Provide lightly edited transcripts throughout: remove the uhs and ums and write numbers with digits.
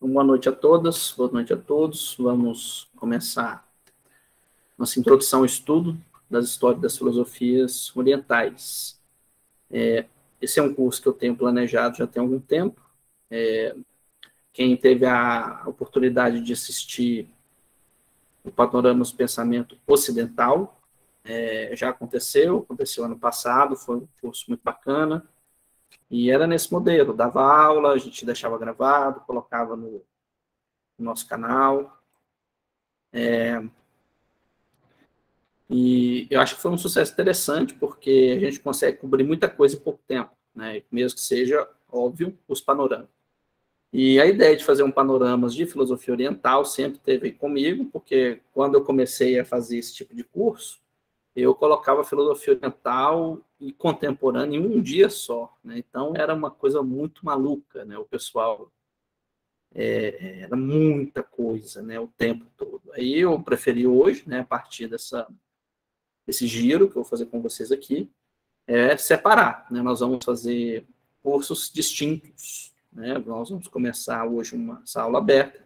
Boa noite a todas, boa noite a todos. Vamos começar nossa introdução ao estudo das histórias das filosofias orientais. Esse é um curso que eu tenho planejado já tem algum tempo. Quem teve a oportunidade de assistir o Panorama do Pensamento Ocidental, já aconteceu ano passado, foi um curso muito bacana. E era nesse modelo, dava aula, a gente deixava gravado, colocava no nosso canal. E eu acho que foi um sucesso interessante, porque a gente consegue cobrir muita coisa em pouco tempo, né? Mesmo que seja, óbvio, os panoramas. E a ideia de fazer um panoramas de filosofia oriental sempre teve comigo, porque quando eu comecei a fazer esse tipo de curso, eu colocava filosofia oriental e contemporânea em um dia só, né? Então era uma coisa muito maluca, né? O pessoal era muita coisa, né? O tempo todo. Aí eu preferi hoje, né? A partir desse giro que eu vou fazer com vocês aqui, separar, né? Nós vamos fazer cursos distintos, né? Nós vamos começar hoje uma aula aberta.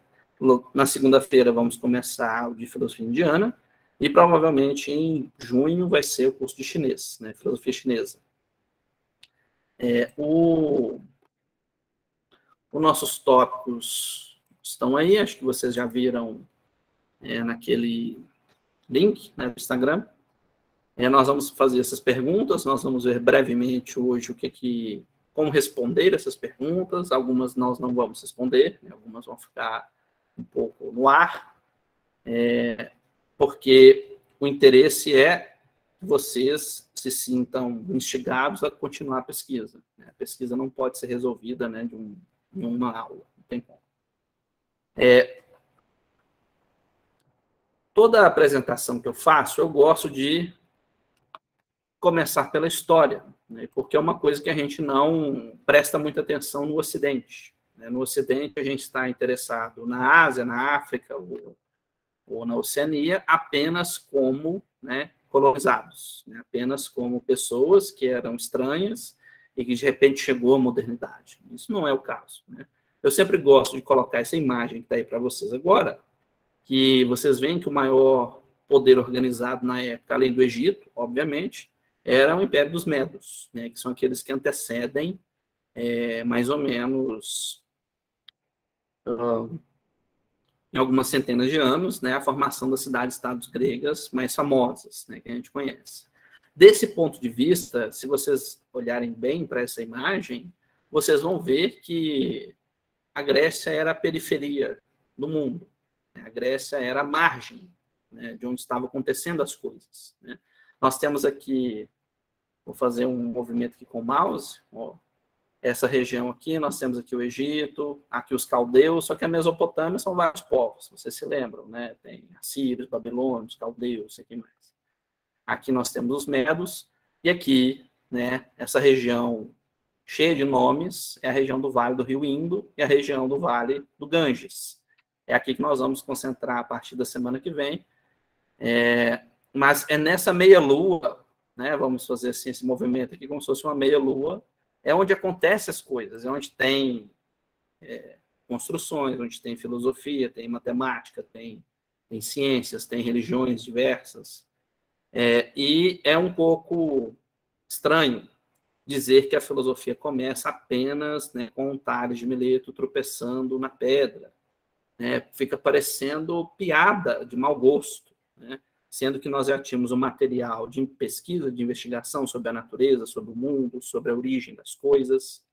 Na segunda-feira vamos começar o de filosofia indiana. E provavelmente em junho vai ser o curso de chinês, né? Filosofia chinesa. Os nossos tópicos estão aí, acho que vocês já viram naquele link, né, do Instagram. Nós vamos fazer essas perguntas, nós vamos ver brevemente hoje como responder essas perguntas. Algumas nós não vamos responder, né? Algumas vão ficar um pouco no ar, porque o interesse é que vocês se sintam instigados a continuar a pesquisa, né? A pesquisa não pode ser resolvida, né, em uma aula, não tem como. Toda a apresentação que eu faço, eu gosto de começar pela história, né, porque é uma coisa que a gente não presta muita atenção no Ocidente, né? No Ocidente, a gente está interessado na Ásia, na África ou na Oceania apenas como, né, colonizados, né? Apenas como pessoas que eram estranhas e que de repente chegou a modernidade. Isso não é o caso, né? Eu sempre gosto de colocar essa imagem que está aí para vocês agora, que vocês veem que o maior poder organizado na época, além do Egito, obviamente, era o Império dos Medos, né, que são aqueles que antecedem mais ou menos em algumas centenas de anos, né, a formação das cidades-estados gregas mais famosas, né, que a gente conhece. Desse ponto de vista, se vocês olharem bem para essa imagem, vocês vão ver que a Grécia era a periferia do mundo, né? A Grécia era a margem, né, de onde estavam acontecendo as coisas, né? Nós temos aqui, vou fazer um movimento aqui com o mouse, ó, essa região aqui, nós temos aqui o Egito, aqui os caldeus, só que a Mesopotâmia são vários povos, vocês se lembram, né? Tem assírios, babilônios, caldeus, aqui mais. Aqui nós temos os medos, e aqui, né, essa região cheia de nomes é a região do Vale do Rio Indo e a região do Vale do Ganges. É aqui que nós vamos concentrar a partir da semana que vem. Mas é nessa meia-lua, né, vamos fazer assim, esse movimento aqui como se fosse uma meia-lua, é onde acontecem as coisas, é onde tem construções, onde tem filosofia, tem matemática, tem ciências, tem religiões diversas. E é um pouco estranho dizer que a filosofia começa apenas, né, com um Tales de Mileto tropeçando na pedra, né? Fica parecendo piada de mau gosto, né? Sendo que nós já tínhamos um material de pesquisa, de investigação sobre a natureza, sobre o mundo, sobre a origem das coisas,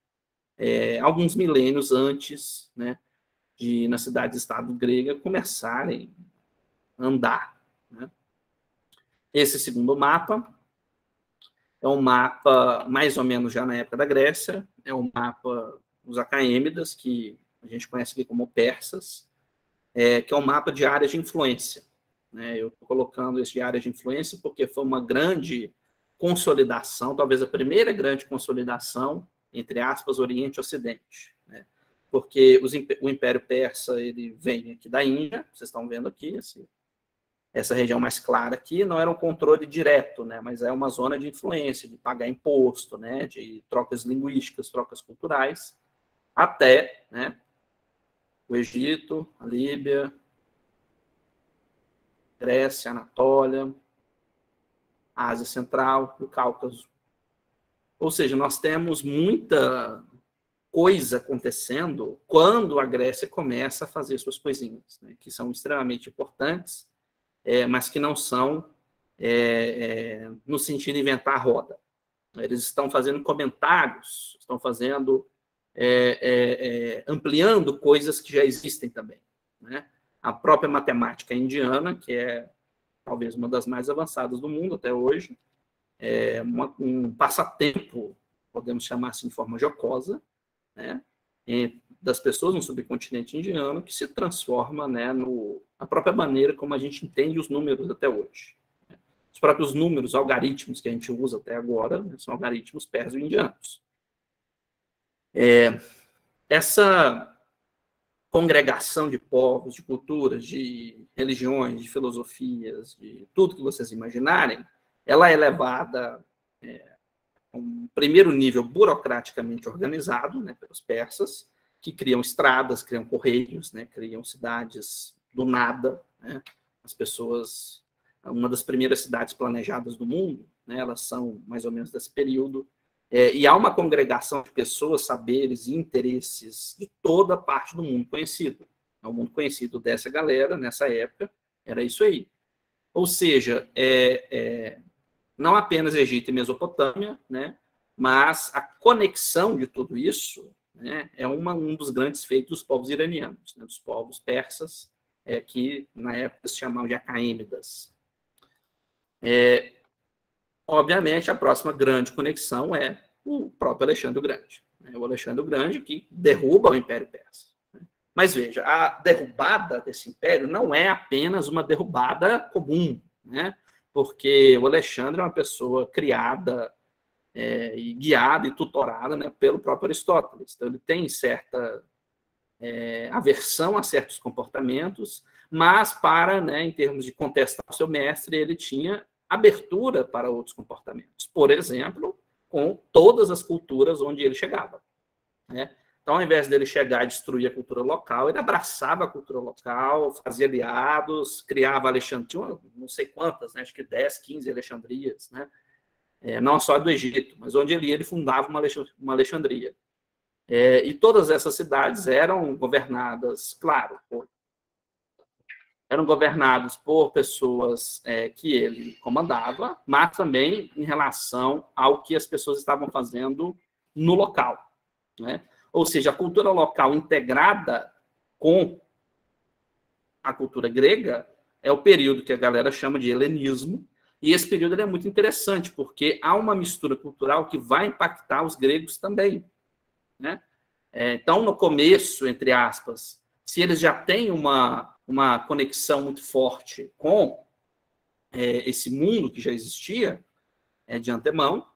alguns milênios antes, né, de, na cidade-estado grega, começarem a andar, né? Esse segundo mapa é um mapa mais ou menos já na época da Grécia, é um mapa dos Acaêmidas, que a gente conhece aqui como persas, que é um mapa de áreas de influência, né? Eu estou colocando esse de áreas de influência porque foi uma grande consolidação, talvez a primeira grande consolidação, entre aspas, Oriente e Ocidente, né? Porque o Império Persa ele vem aqui da Índia, vocês estão vendo aqui, assim, essa região mais clara aqui não era um controle direto, né, mas é uma zona de influência, de pagar imposto, né, de trocas linguísticas, trocas culturais, até, né, o Egito, a Líbia, Grécia, Anatólia, a Ásia Central, o Cáucaso. Ou seja, nós temos muita coisa acontecendo quando a Grécia começa a fazer suas coisinhas, né, que são extremamente importantes, mas que não são no sentido de inventar a roda. Eles estão fazendo comentários, estão fazendo ampliando coisas que já existem também, né? A própria matemática indiana, que é talvez uma das mais avançadas do mundo até hoje, um passatempo, podemos chamar assim de forma jocosa, né, das pessoas no subcontinente indiano, que se transforma, né, na própria maneira como a gente entende os números até hoje. Os próprios números, algoritmos que a gente usa até agora, né, são algoritmos perso-indianos. Essa congregação de povos, de culturas, de religiões, de filosofias, de tudo que vocês imaginarem, ela é levada a um primeiro nível burocraticamente organizado, né, pelos persas, que criam estradas, criam correios, né, criam cidades do nada, né, as pessoas, uma das primeiras cidades planejadas do mundo, né, elas são mais ou menos desse período, e há uma congregação de pessoas, saberes e interesses de toda parte do mundo conhecido. O mundo conhecido dessa galera, nessa época, era isso aí. Ou seja, não apenas Egito e Mesopotâmia, né, mas a conexão de tudo isso, né, é um dos grandes feitos dos povos iranianos, né, dos povos persas, que na época se chamavam de acaêmidas. Obviamente, a próxima grande conexão é o próprio Alexandre o Grande. Né, o Alexandre o Grande que derruba o Império Persa. Mas veja, a derrubada desse império não é apenas uma derrubada comum, né? Porque o Alexandre é uma pessoa criada e guiada e tutorada, né, pelo próprio Aristóteles. Então, ele tem certa aversão a certos comportamentos, mas em termos de contestar o seu mestre, ele tinha abertura para outros comportamentos. Por exemplo, com todas as culturas onde ele chegava, né? Então, ao invés dele chegar e destruir a cultura local, ele abraçava a cultura local, fazia aliados, criava Alexandria, não sei quantas, né? Acho que 10, 15 Alexandrias, né? Não só do Egito, mas onde ele fundava uma Alexandria. E todas essas cidades eram governadas, claro, eram governadas por pessoas que ele comandava, mas também em relação ao que as pessoas estavam fazendo no local, né? Ou seja, a cultura local integrada com a cultura grega é o período que a galera chama de helenismo, e esse período é muito interessante, porque há uma mistura cultural que vai impactar os gregos também, né? Então, no começo, entre aspas, se eles já têm uma conexão muito forte com esse mundo que já existia de antemão,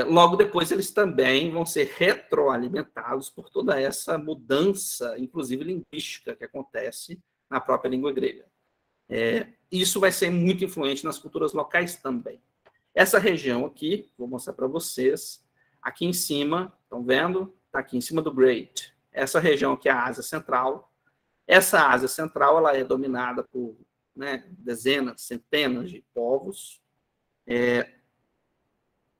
logo depois eles também vão ser retroalimentados por toda essa mudança, inclusive linguística, que acontece na própria língua grega. Isso vai ser muito influente nas culturas locais também. Essa região aqui, vou mostrar para vocês, aqui em cima, estão vendo? Está aqui em cima do Great. Essa região aqui é a Ásia Central. Essa Ásia Central ela é dominada por dezenas, centenas de povos.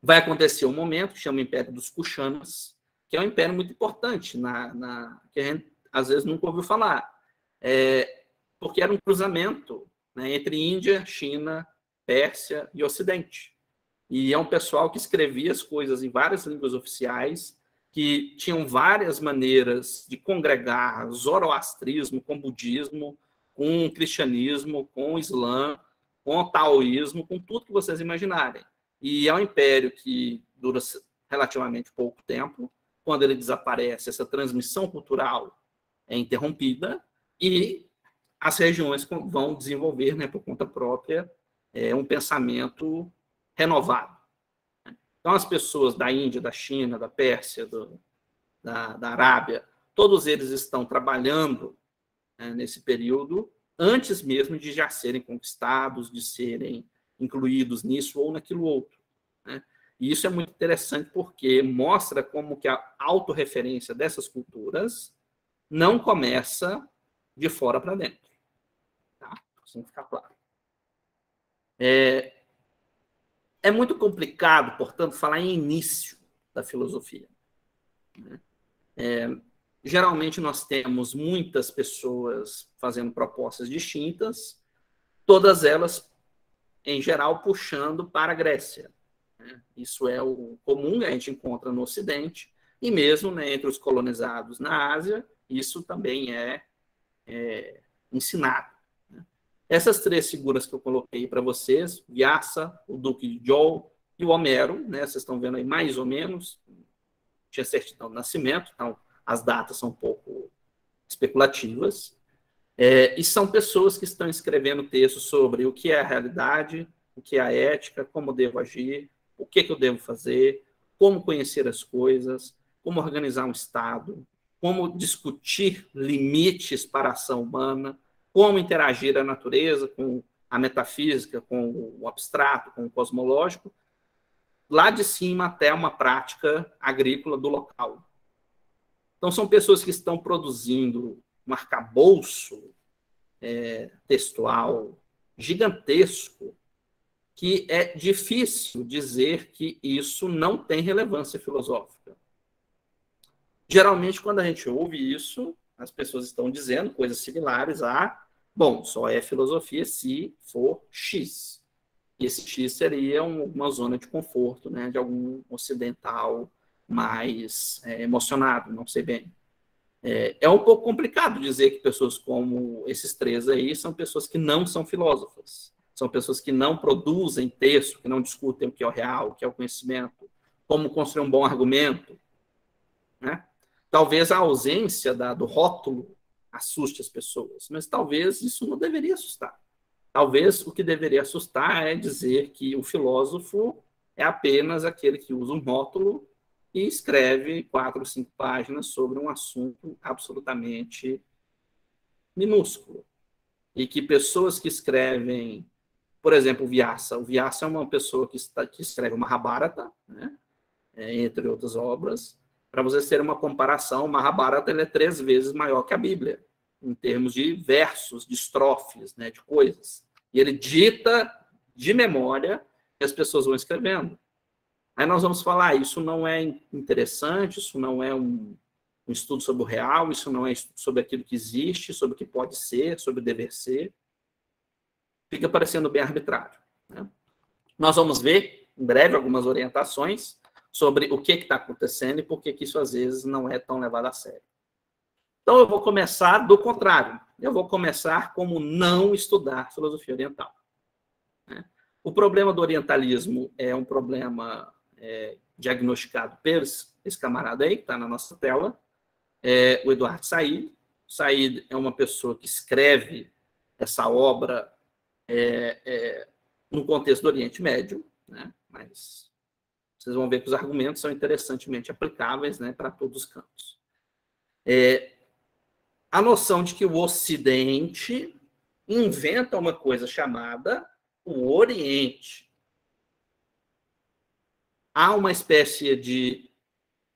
Vai acontecer um momento que chama o Império dos Kuxanas, que é um império muito importante, que a gente às vezes nunca ouviu falar, porque era um cruzamento, né, entre Índia, China, Pérsia e Ocidente. E é um pessoal que escrevia as coisas em várias línguas oficiais, que tinham várias maneiras de congregar zoroastrismo com budismo, com cristianismo, com islã, com taoísmo, com tudo que vocês imaginarem. E é um império que dura relativamente pouco tempo. Quando ele desaparece, essa transmissão cultural é interrompida e as regiões vão desenvolver, né, por conta própria, um pensamento renovado. Então, as pessoas da Índia, da China, da Pérsia, da Arábia, todos eles estão trabalhando nesse período antes mesmo de já serem conquistados, de serem incluídos nisso ou naquilo outro, né? E isso é muito interessante porque mostra como que a autorreferência dessas culturas não começa de fora para dentro. Tá? Assim ficar claro. É muito complicado, portanto, falar em início da filosofia. Geralmente nós temos muitas pessoas fazendo propostas distintas, todas elas, em geral, puxando para a Grécia. Isso é o comum que a gente encontra no Ocidente, e mesmo, né, entre os colonizados na Ásia, isso também é ensinado. Essas três figuras que eu coloquei para vocês, Vyasa, o Duque de Zhou e o Homero, né, vocês estão vendo aí mais ou menos, tinha certidão de nascimento, então as datas são um pouco especulativas, e são pessoas que estão escrevendo textos sobre o que é a realidade, o que é a ética, como devo agir, o que eu devo fazer, como conhecer as coisas, como organizar um Estado, como discutir limites para a ação humana, como interagir a natureza com a metafísica, com o abstrato, com o cosmológico, lá de cima até uma prática agrícola do local. Então, são pessoas que estão produzindo um arcabouço textual gigantesco, que é difícil dizer que isso não tem relevância filosófica. Geralmente, quando a gente ouve isso, as pessoas estão dizendo coisas similares a, bom, só é filosofia se for X. E esse X seria uma zona de conforto, né, de algum ocidental mais emocionado, não sei bem. É um pouco complicado dizer que pessoas como esses três aí são pessoas que não são filósofas. São pessoas que não produzem texto, que não discutem o que é o real, o que é o conhecimento, como construir um bom argumento, né? Talvez a ausência do rótulo assuste as pessoas, mas talvez isso não deveria assustar. Talvez o que deveria assustar é dizer que o filósofo é apenas aquele que usa um rótulo e escreve 4 ou 5 páginas sobre um assunto absolutamente minúsculo. E que pessoas que escrevem, por exemplo, o Vyasa é uma pessoa que escreve uma Mahabharata, né? Entre outras obras. Para vocês terem uma comparação, o Mahabharata é 3 vezes maior que a Bíblia, em termos de versos, de estrofes, né, de coisas. E ele dita de memória e as pessoas vão escrevendo. Aí nós vamos falar, isso não é interessante, isso não é um estudo sobre o real, isso não é estudo sobre aquilo que existe, sobre o que pode ser, sobre o dever ser. Fica parecendo bem arbitrário, né? Nós vamos ver, em breve, algumas orientações sobre o que está acontecendo e por que isso, às vezes, não é tão levado a sério. Então, eu vou começar do contrário. Eu vou começar como não estudar filosofia oriental. O problema do orientalismo é um problema diagnosticado por esse camarada aí, que está na nossa tela, o Eduardo Said. Said é uma pessoa que escreve essa obra no contexto do Oriente Médio, né? Mas vocês vão ver que os argumentos são interessantemente aplicáveis, né, para todos os campos. A noção de que o Ocidente inventa uma coisa chamada o Oriente. Há uma espécie de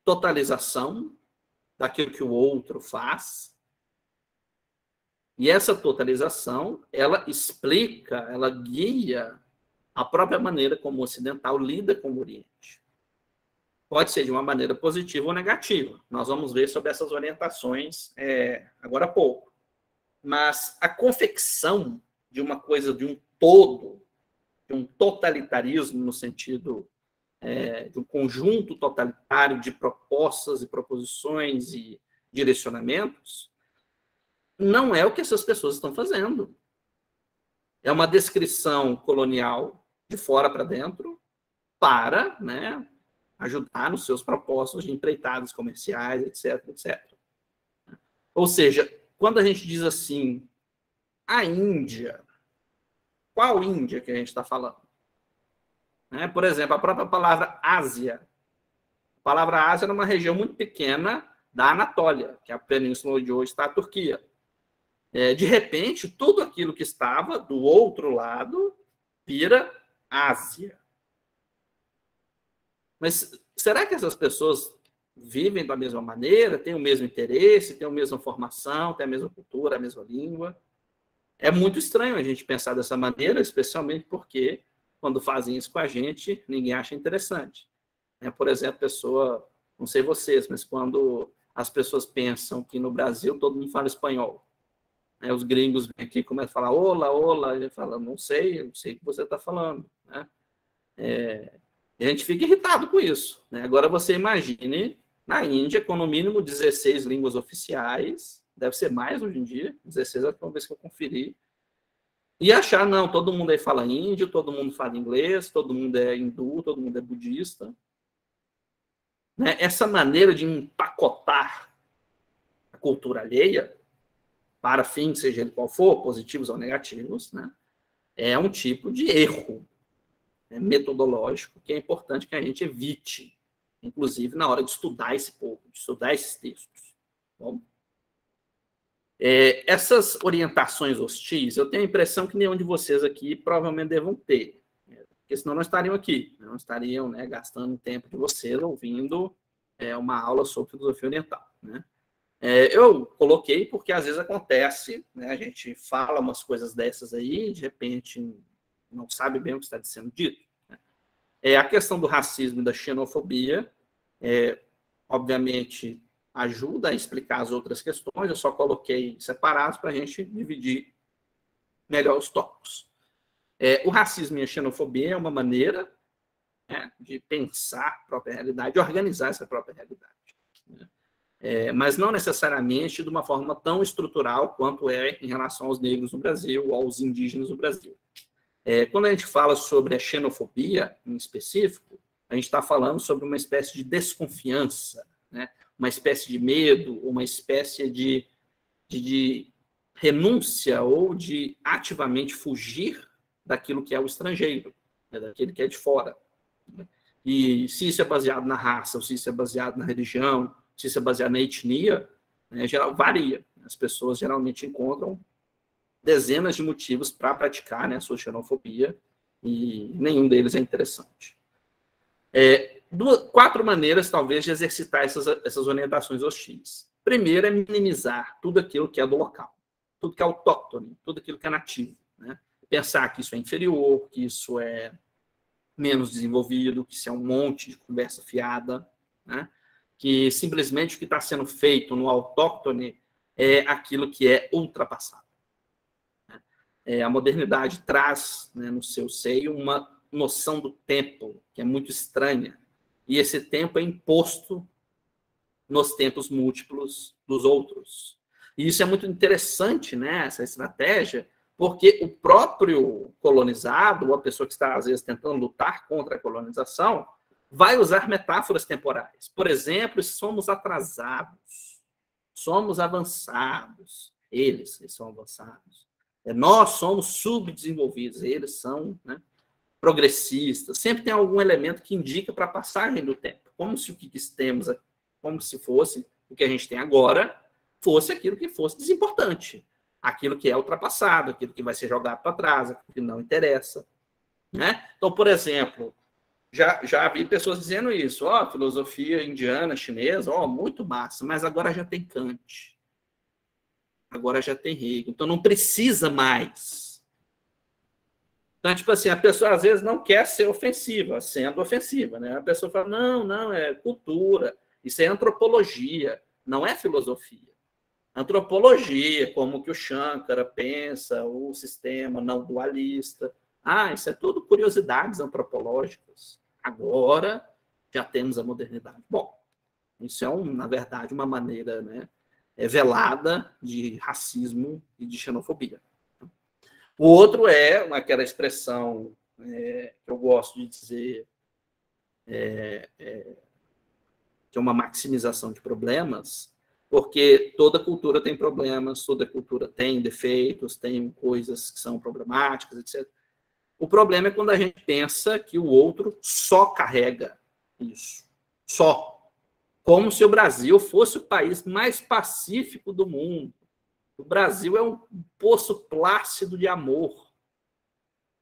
totalização daquilo que o outro faz, e essa totalização, ela explica, ela guia a própria maneira como o ocidental lida com o Oriente. Pode ser de uma maneira positiva ou negativa. Nós vamos ver sobre essas orientações agora há pouco. Mas a confecção de uma coisa, de um todo, de um totalitarismo no sentido de um conjunto totalitário de propostas e proposições e direcionamentos, não é o que essas pessoas estão fazendo. É uma descrição colonial de fora para dentro para, né, ajudar nos seus propósitos de empreitadas comerciais, etc, etc. Ou seja, quando a gente diz assim, a Índia, qual Índia que a gente está falando? Por exemplo, a própria palavra Ásia. A palavra Ásia é uma região muito pequena da Anatólia, que é a península onde hoje está a Turquia. De repente, tudo aquilo que estava do outro lado vira Ásia. Mas será que essas pessoas vivem da mesma maneira, têm o mesmo interesse, têm a mesma formação, têm a mesma cultura, a mesma língua. É muito estranho a gente pensar dessa maneira, especialmente porque, quando fazem isso com a gente, ninguém acha interessante. Por exemplo, pessoa, não sei vocês, mas quando as pessoas pensam que no Brasil todo mundo fala espanhol, os gringos vêm aqui e começam a falar olá, olá, a gente fala, não sei o que você está falando. E a gente fica irritado com isso. Agora você imagine na Índia, com no mínimo 16 línguas oficiais, deve ser mais hoje em dia, 16 é a última vez que eu conferi, e achar, não, todo mundo aí fala índio, todo mundo fala inglês, todo mundo é hindu, todo mundo é budista. Essa maneira de empacotar a cultura alheia, para fins, seja ele qual for, positivos ou negativos, é um tipo de erro metodológico que é importante que a gente evite, inclusive na hora de estudar esse povo, de estudar esses textos. Bom, essas orientações hostis, eu tenho a impressão que nenhum de vocês aqui provavelmente devam ter, porque senão não estariam aqui, não estariam gastando tempo de vocês ouvindo uma aula sobre filosofia oriental. Eu coloquei porque às vezes acontece, a gente fala umas coisas dessas aí, de repente não sabe bem o que está sendo dito. A questão do racismo e da xenofobia, obviamente, ajuda a explicar as outras questões, eu só coloquei separados para a gente dividir melhor os tópicos. O racismo e a xenofobia é uma maneira de pensar a própria realidade, de organizar essa própria realidade. Mas não necessariamente de uma forma tão estrutural quanto é em relação aos negros no Brasil ou aos indígenas no Brasil. Quando a gente fala sobre a xenofobia, em específico, a gente está falando sobre uma espécie de desconfiança, uma espécie de medo, uma espécie de renúncia ou de ativamente fugir daquilo que é o estrangeiro, daquele que é de fora. E se isso é baseado na raça, ou se isso é baseado na religião, se isso é baseado na etnia, varia. As pessoas geralmente encontram dezenas de motivos para praticar a sua xenofobia, e nenhum deles é interessante. 4 maneiras, talvez, de exercitar essas orientações hostis. Primeiro é minimizar tudo aquilo que é do local, tudo que é autóctone, tudo aquilo que é nativo. Pensar que isso é inferior, que isso é menos desenvolvido, que isso é um monte de conversa fiada, que simplesmente o que está sendo feito no autóctone é aquilo que é ultrapassado. A modernidade traz no seu seio uma noção do tempo que é muito estranha, e esse tempo é imposto nos tempos múltiplos dos outros. E isso é muito interessante, essa estratégia, porque o próprio colonizado, ou a pessoa que está, às vezes, tentando lutar contra a colonização, vai usar metáforas temporais. Por exemplo, somos atrasados, somos avançados, eles são avançados. Nós somos subdesenvolvidos, eles são progressistas. Sempre tem algum elemento que indica para a passagem do tempo, como se o que temos, como se fosse o que a gente tem agora, fosse aquilo que fosse desimportante, aquilo que é ultrapassado, aquilo que vai ser jogado para trás, aquilo que não interessa. Então, por exemplo, já vi pessoas dizendo isso, filosofia indiana, chinesa, muito massa, mas agora já tem Kant. Agora já tem Hegel, então não precisa mais. Então, tipo assim, a pessoa às vezes não quer ser ofensiva, sendo ofensiva, A pessoa fala, não, é cultura, isso é antropologia, não é filosofia. Antropologia, como que o Shankara pensa, o sistema não dualista. Isso é tudo curiosidades antropológicas. Agora já temos a modernidade. Bom, isso é, na verdade, uma maneira velada de racismo e de xenofobia. O outro é aquela expressão que eu gosto de dizer que é uma maximização de problemas, porque toda cultura tem problemas, toda cultura tem defeitos, tem coisas que são problemáticas, etc. O problema é quando a gente pensa que o outro só carrega isso. Só. Como se o Brasil fosse o país mais pacífico do mundo. O Brasil é um poço plácido de amor.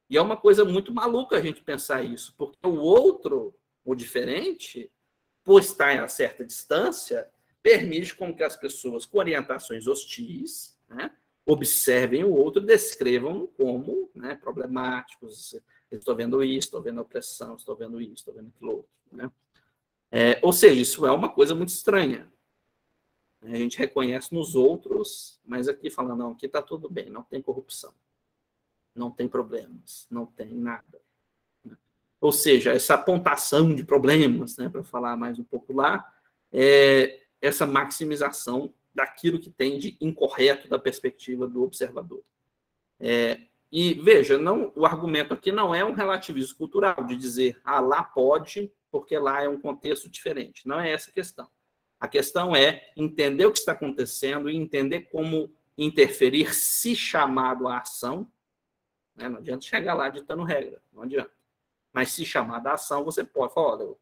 E é uma coisa muito maluca a gente pensar isso, porque o outro, o diferente, por estar a certa distância, permite com que as pessoas com orientações hostis, né, observem o outro e descrevam como, né, problemáticos. Estou vendo isso, estou vendo a opressão, estou vendo isso, estou vendo aquilo outro. Né? Ou seja, isso é uma coisa muito estranha. A gente reconhece nos outros, mas aqui fala, não, aqui está tudo bem, não tem corrupção, não tem problemas, não tem nada. Ou seja, essa apontação de problemas, né, para falar mais um pouco lá, essa maximização daquilo que tem de incorreto da perspectiva do observador. E veja, o argumento aqui não é um relativismo cultural, de dizer, lá pode, porque lá é um contexto diferente. Não é essa a questão. A questão é entender o que está acontecendo e entender como interferir, se chamado a ação. Né? Não adianta chegar lá ditando regra, não adianta. Mas se chamado a ação, você pode falar, olha,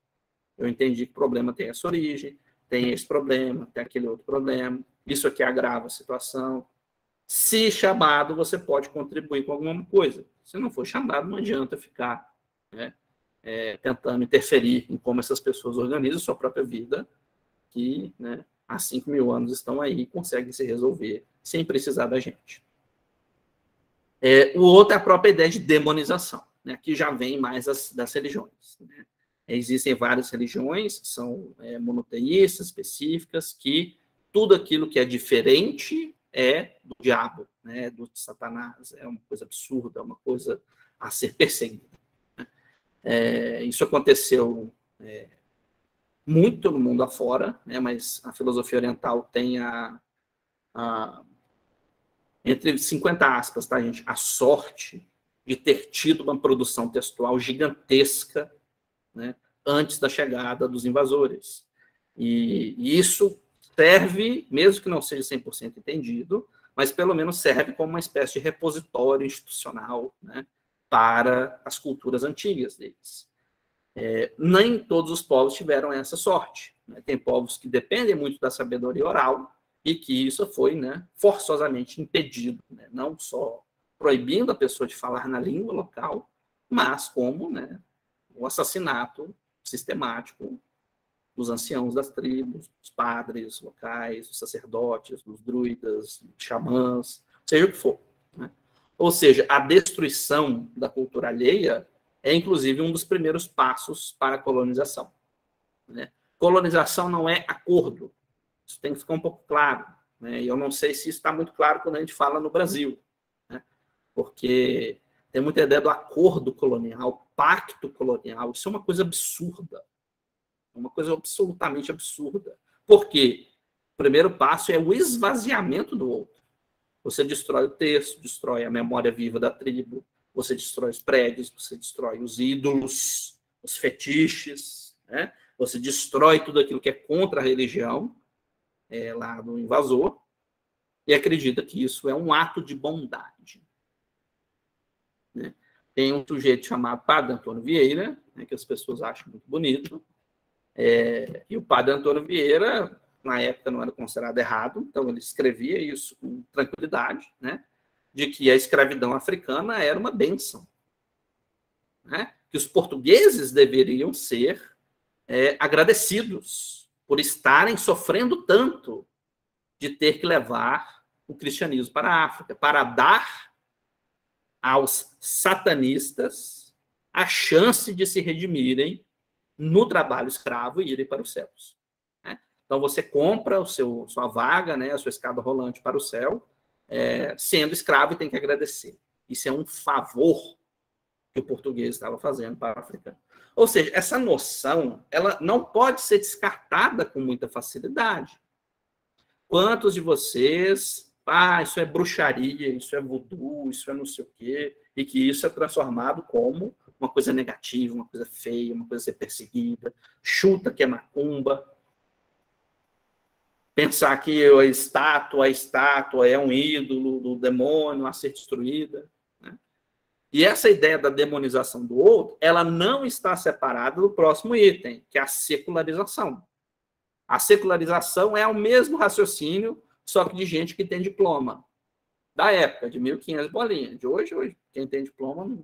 eu entendi que o problema tem essa origem, tem esse problema, tem aquele outro problema, isso aqui agrava a situação. Se chamado, você pode contribuir com alguma coisa. Se não for chamado, não adianta ficar, né, tentando interferir em como essas pessoas organizam a sua própria vida, que, né, há 5 mil anos estão aí e conseguem se resolver sem precisar da gente. O outro é a própria ideia de demonização, né, que já vem mais das religiões. Né? Existem várias religiões que são monoteístas, específicas, que tudo aquilo que é diferente é do diabo, né, do Satanás, é uma coisa absurda, é uma coisa a ser perseguida. Isso aconteceu muito no mundo afora, né, mas a filosofia oriental tem entre 50 aspas, tá, gente, a sorte de ter tido uma produção textual gigantesca, né, antes da chegada dos invasores. E isso serve, mesmo que não seja 100% entendido, mas pelo menos serve como uma espécie de repositório institucional, né, para as culturas antigas deles. Nem todos os povos tiveram essa sorte. Né? Tem povos que dependem muito da sabedoria oral e que isso foi, né, forçosamente impedido, né? Não só proibindo a pessoa de falar na língua local, mas como, né, o assassinato sistemático dos anciãos das tribos, dos padres locais, dos sacerdotes, dos druidas, dos xamãs, seja o que for. Né? Ou seja, a destruição da cultura alheia é, inclusive, um dos primeiros passos para a colonização. Né? Colonização não é acordo. Isso tem que ficar um pouco claro. Né? E eu não sei se isso está muito claro quando a gente fala no Brasil. Né? Porque tem muita ideia do acordo colonial, pacto colonial. Isso é uma coisa absurda. Uma coisa absolutamente absurda. Por quê? O primeiro passo é o esvaziamento do outro. Você destrói o texto, destrói a memória viva da tribo, você destrói os prédios, você destrói os ídolos, os fetiches, né? Você destrói tudo aquilo que é contra a religião lá do invasor e acredita que isso é um ato de bondade. Né? Tem um sujeito chamado Padre Antônio Vieira, né, que as pessoas acham muito bonito, e o Padre Antônio Vieira, na época, não era considerado errado, então ele escrevia isso com tranquilidade, né? De que a escravidão africana era uma bênção. Né? Que os portugueses deveriam ser agradecidos por estarem sofrendo tanto de ter que levar o cristianismo para a África, para dar aos satanistas a chance de se redimirem no trabalho escravo e irem para os céus. Né? Então, você compra sua vaga, né, a sua escada rolante para o céu, sendo escravo e tem que agradecer. Isso é um favor que o português estava fazendo para o africano. Ou seja, essa noção ela não pode ser descartada com muita facilidade. Quantos de vocês, isso é bruxaria, isso é voodoo, isso é não sei o quê, e que isso é transformado como uma coisa negativa, uma coisa feia, uma coisa a ser perseguida, chuta que é macumba, pensar que a estátua é um ídolo do demônio a ser destruída. Né? E essa ideia da demonização do outro, ela não está separada do próximo item, que é a secularização. A secularização é o mesmo raciocínio, só que de gente que tem diploma. Da época, de 1500 bolinhas. De hoje, quem tem diploma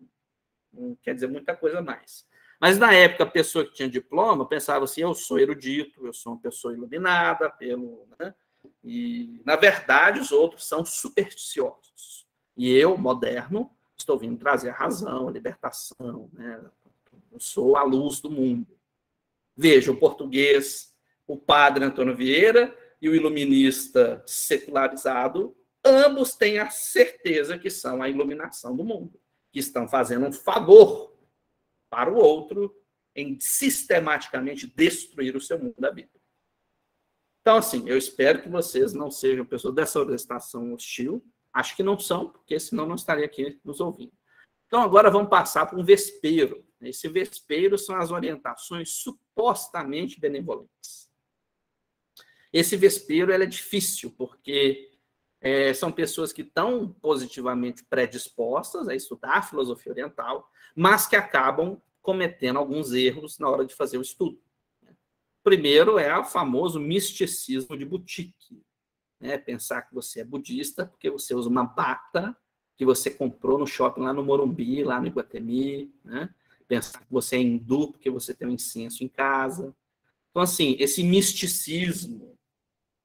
não quer dizer muita coisa mais. Mas, na época, a pessoa que tinha diploma pensava assim, eu sou erudito, eu sou uma pessoa iluminada, né? E, na verdade, os outros são supersticiosos. E eu, moderno, estou vindo trazer a razão, a libertação, né? Eu sou a luz do mundo. Veja, o português, o padre Antônio Vieira e o iluminista secularizado, ambos têm a certeza que são a iluminação do mundo, que estão fazendo um favor para o outro em sistematicamente destruir o seu mundo da vida. Então, assim, eu espero que vocês não sejam pessoas dessa orientação hostil. Acho que não são, porque senão não estaria aqui nos ouvindo. Então, agora vamos passar para um vespeiro. Esse vespeiro são as orientações supostamente benevolentes. Esse vespeiro é difícil, porque são pessoas que estão positivamente predispostas a estudar a filosofia oriental, mas que acabam cometendo alguns erros na hora de fazer o estudo. Primeiro é o famoso misticismo de boutique. Pensar que você é budista porque você usa uma bata que você comprou no shopping lá no Morumbi, lá no Iguatemi, né? Pensar que você é hindu porque você tem um incenso em casa. Então, assim, esse misticismo,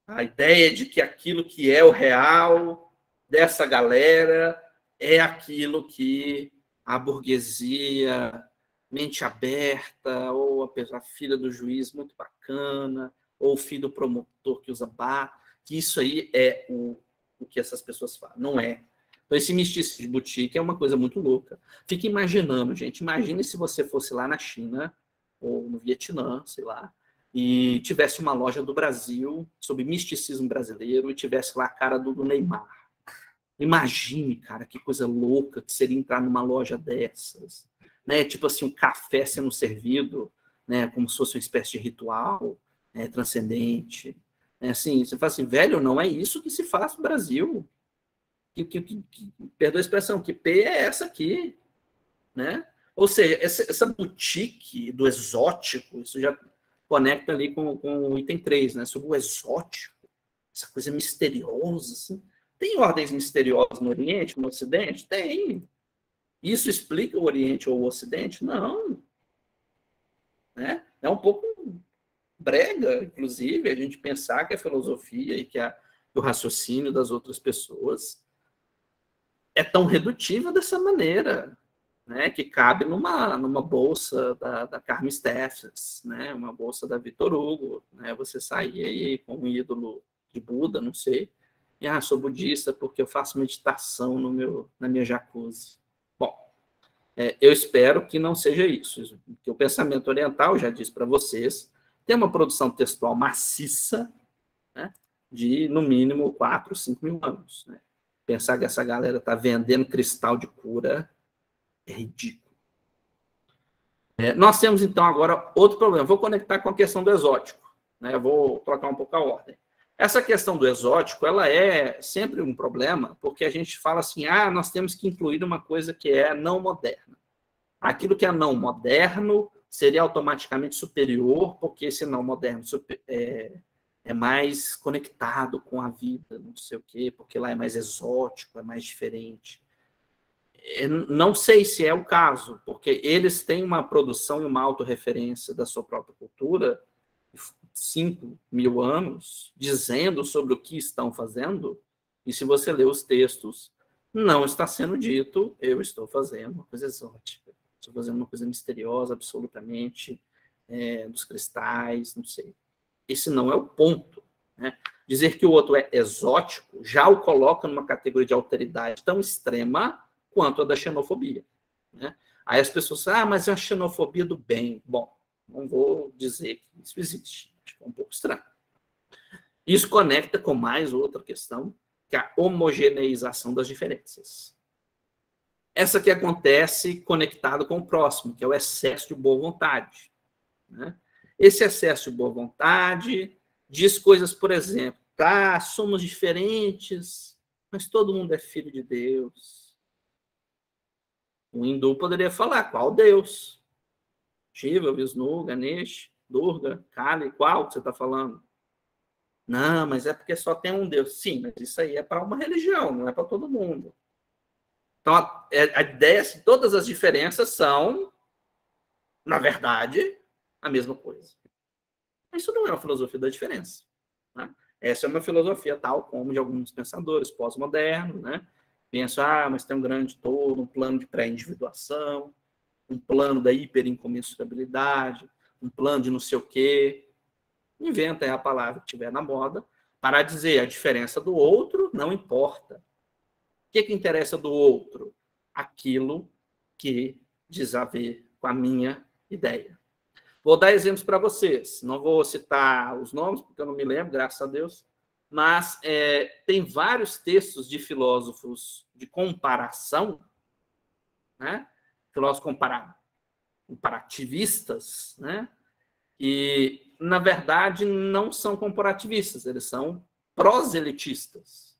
a ideia de que aquilo que é o real dessa galera é aquilo que a burguesia, mente aberta, ou a filha do juiz muito bacana, ou o filho do promotor que usa bar, que isso aí é o que essas pessoas falam. Não é. Então, esse misticismo de boutique é uma coisa muito louca. Fica imaginando, gente. Imagine se você fosse lá na China, ou no Vietnã, sei lá, e tivesse uma loja do Brasil sobre misticismo brasileiro e tivesse lá a cara do Neymar. Imagine, cara, que coisa louca que seria entrar numa loja dessas. Né? Tipo assim, um café sendo servido, né? Como se fosse uma espécie de ritual, né? Transcendente. Assim, você fala assim, velho, não é isso que se faz no Brasil. Perdoa a expressão, que P é essa aqui, né? Ou seja, essa boutique do exótico, isso já conecta ali com o item 3, né? Sobre o exótico, essa coisa misteriosa, assim. Tem ordens misteriosas no Oriente, no Ocidente? Tem. Isso explica o Oriente ou o Ocidente? Não. Né? É um pouco brega, inclusive, a gente pensar que a filosofia e que o raciocínio das outras pessoas é tão redutiva dessa maneira, né? Que cabe numa bolsa da Carmen Steffens, né? Uma bolsa da Victor Hugo. Né? Você sair aí com um ídolo de Buda, não sei, e sou budista porque eu faço meditação na minha jacuzzi. Bom, eu espero que não seja isso, que o pensamento oriental, já disse para vocês, tem uma produção textual maciça, né, de, no mínimo, 4, 5 mil anos. Né? Pensar que essa galera está vendendo cristal de cura é ridículo. Nós temos, então, agora outro problema. Vou conectar com a questão do exótico. Né? Vou trocar um pouco a ordem. Essa questão do exótico, ela é sempre um problema, porque a gente fala assim, nós temos que incluir uma coisa que é não moderna. Aquilo que é não moderno seria automaticamente superior, porque esse não moderno é mais conectado com a vida, não sei o quê, porque lá é mais exótico, é mais diferente. Não sei se é o caso, porque eles têm uma produção e uma autorreferência da sua própria cultura, 5 mil anos, dizendo sobre o que estão fazendo, e se você ler os textos, não está sendo dito, eu estou fazendo uma coisa exótica, estou fazendo uma coisa misteriosa, absolutamente, dos cristais, não sei. Esse não é o ponto. Né? Dizer que o outro é exótico já o coloca numa categoria de alteridade tão extrema quanto a da xenofobia. Né? Aí as pessoas falam, mas é a xenofobia do bem. Bom, não vou dizer que isso existe. Acho que é um pouco estranho. Isso conecta com mais outra questão, que é a homogeneização das diferenças. Essa que acontece conectado com o próximo, que é o excesso de boa vontade. Né? Esse excesso de boa vontade diz coisas, por exemplo, somos diferentes, mas todo mundo é filho de Deus. Um hindu poderia falar, qual Deus? Shiva, Vishnu, Ganesh, Durga, Kali, qual que você está falando? Não, mas é porque só tem um Deus. Sim, mas isso aí é para uma religião, não é para todo mundo. Então, a ideia é que todas as diferenças são na verdade, a mesma coisa. Isso não é uma filosofia da diferença, né? Essa é uma filosofia tal como de alguns pensadores pós-modernos, né? Pensam, mas tem um grande todo, um plano de pré-individuação, um plano da hiperincomensurabilidade, um plano de não sei o quê. Inventa a palavra que tiver na moda para dizer a diferença do outro não importa. O que interessa do outro? Aquilo que diz a ver com a minha ideia. Vou dar exemplos para vocês. Não vou citar os nomes, porque eu não me lembro, graças a Deus. Mas tem vários textos de filósofos de comparação, né? Filósofos comparativistas, né? E, na verdade, não são comparativistas, eles são proselitistas,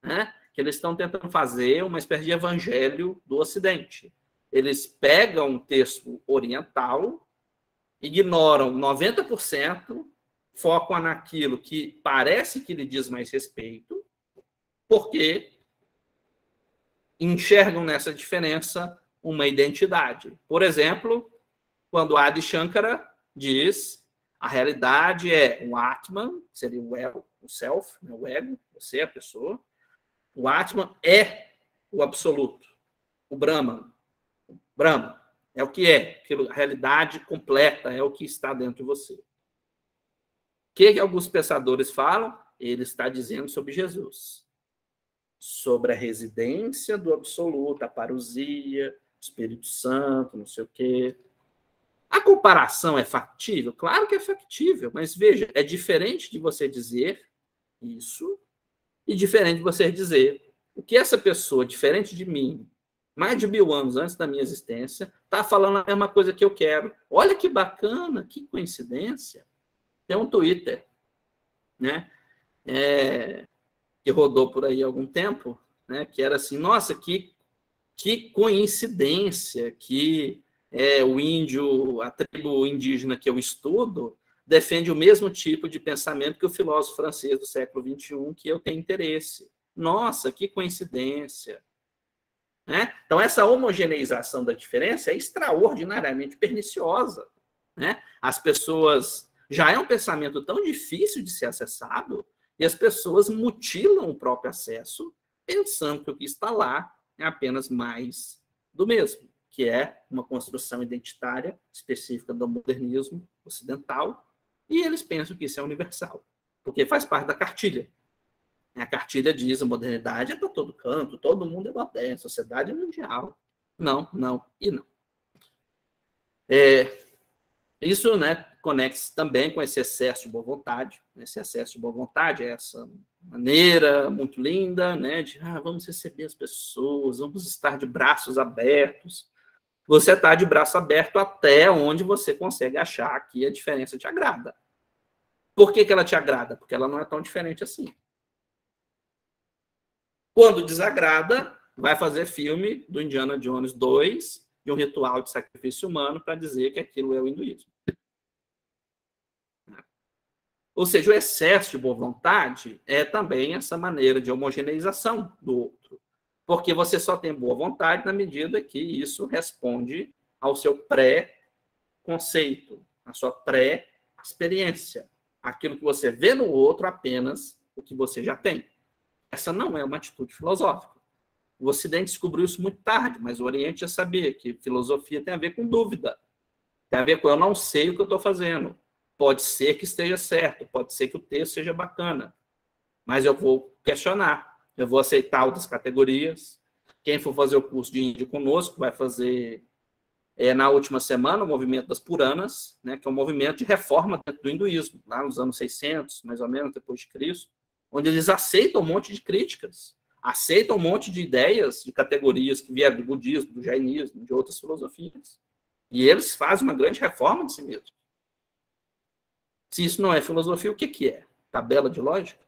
né? Que eles estão tentando fazer uma espécie de evangelho do Ocidente. Eles pegam um texto oriental, ignoram 90%, focam naquilo que parece que lhe diz mais respeito, porque enxergam nessa diferença uma identidade. Por exemplo, quando Adi Shankara diz a realidade é um Atman, seria o ego, o self, o ego, você, a pessoa. O Atman é o absoluto, o Brahman. Brahman é o que é, a realidade completa é o que está dentro de você. O que alguns pensadores falam? Ele está dizendo sobre Jesus, sobre a residência do absoluto, a parousia, o Espírito Santo, não sei o quê. A comparação é factível? Claro que é factível, mas veja, é diferente de você dizer isso e diferente de você dizer o que essa pessoa, diferente de mim, mais de 1000 anos antes da minha existência, está falando a mesma coisa que eu quero. Olha que bacana, que coincidência. Tem um Twitter, né, que rodou por aí há algum tempo, né, que era assim, nossa, que coincidência que o índio, a tribo indígena que eu estudo, defende o mesmo tipo de pensamento que o filósofo francês do século XXI, que eu tenho interesse. Nossa, que coincidência. Né? Então, essa homogeneização da diferença é extraordinariamente perniciosa. Né? As pessoas... Já é um pensamento tão difícil de ser acessado e as pessoas mutilam o próprio acesso pensando que o que está lá é apenas mais do mesmo, que é uma construção identitária específica do modernismo ocidental, e eles pensam que isso é universal, porque faz parte da cartilha. A cartilha diz a modernidade é para todo canto, todo mundo é moderno, a sociedade é mundial. Não, não e não. Isso, né, conecta também com esse excesso de boa vontade. Esse excesso de boa vontade é essa maneira muito linda, né, de vamos receber as pessoas, vamos estar de braços abertos. Você está de braço aberto até onde você consegue achar que a diferença te agrada. Por que ela te agrada? Porque ela não é tão diferente assim. Quando desagrada, vai fazer filme do Indiana Jones 2, de um ritual de sacrifício humano, para dizer que aquilo é o hinduísmo. Ou seja, o excesso de boa vontade é também essa maneira de homogeneização do outro. Porque você só tem boa vontade na medida que isso responde ao seu pré-conceito, à sua pré-experiência. Aquilo que você vê no outro apenas o que você já tem. Essa não é uma atitude filosófica. O Ocidente descobriu isso muito tarde, mas o Oriente já sabia que filosofia tem a ver com dúvida. Tem a ver com eu não sei o que eu estou fazendo. Pode ser que esteja certo, pode ser que o texto seja bacana, mas eu vou questionar, eu vou aceitar outras categorias. Quem for fazer o curso de Índio conosco vai fazer, na última semana, o movimento das Puranas, né, que é um movimento de reforma dentro do hinduísmo, lá nos anos 600, mais ou menos, depois de Cristo, onde eles aceitam um monte de críticas, aceitam um monte de ideias, de categorias que vieram do budismo, do jainismo, de outras filosofias. E eles fazem uma grande reforma de si mesmos. Se isso não é filosofia, o que é? Tabela de lógica?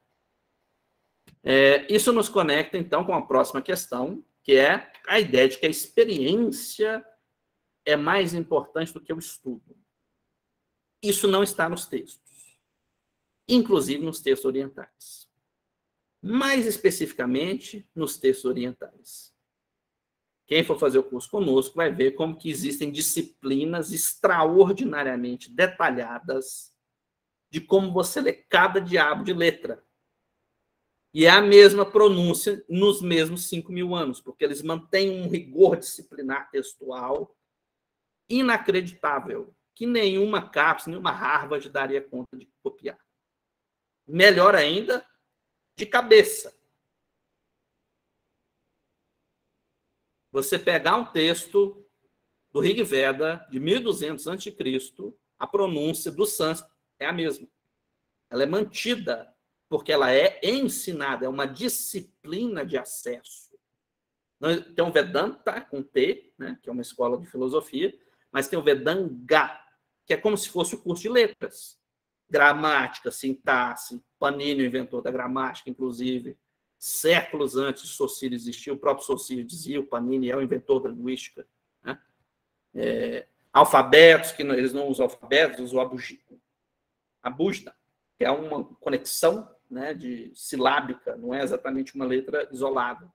Isso nos conecta, então, com a próxima questão, que é a ideia de que a experiência é mais importante do que o estudo. Isso não está nos textos, inclusive nos textos orientais. Mais especificamente, nos textos orientais. Quem for fazer o curso conosco vai ver como que existem disciplinas extraordinariamente detalhadas de como você lê cada diabo de letra. E é a mesma pronúncia nos mesmos 5.000 anos, porque eles mantêm um rigor disciplinar textual inacreditável, que nenhuma CAPES, nenhuma Harvard daria conta de copiar. Melhor ainda, de cabeça. Você pegar um texto do Rig Veda, de 1200 a.C., a pronúncia do sânscrito é a mesma. Ela é mantida, porque ela é ensinada, é uma disciplina de acesso. Tem o Vedanta, com T, né, que é uma escola de filosofia, mas tem o Vedanga, que é como se fosse o curso de letras. Gramática, sintaxe, Panini, o inventor da gramática, inclusive, séculos antes de Saussure existir, o próprio Saussure dizia, o Panini é o inventor da linguística. Né? Alfabetos, que eles não usam alfabetos, usam abujda, que é uma conexão, né, de silábica, não é exatamente uma letra isolada.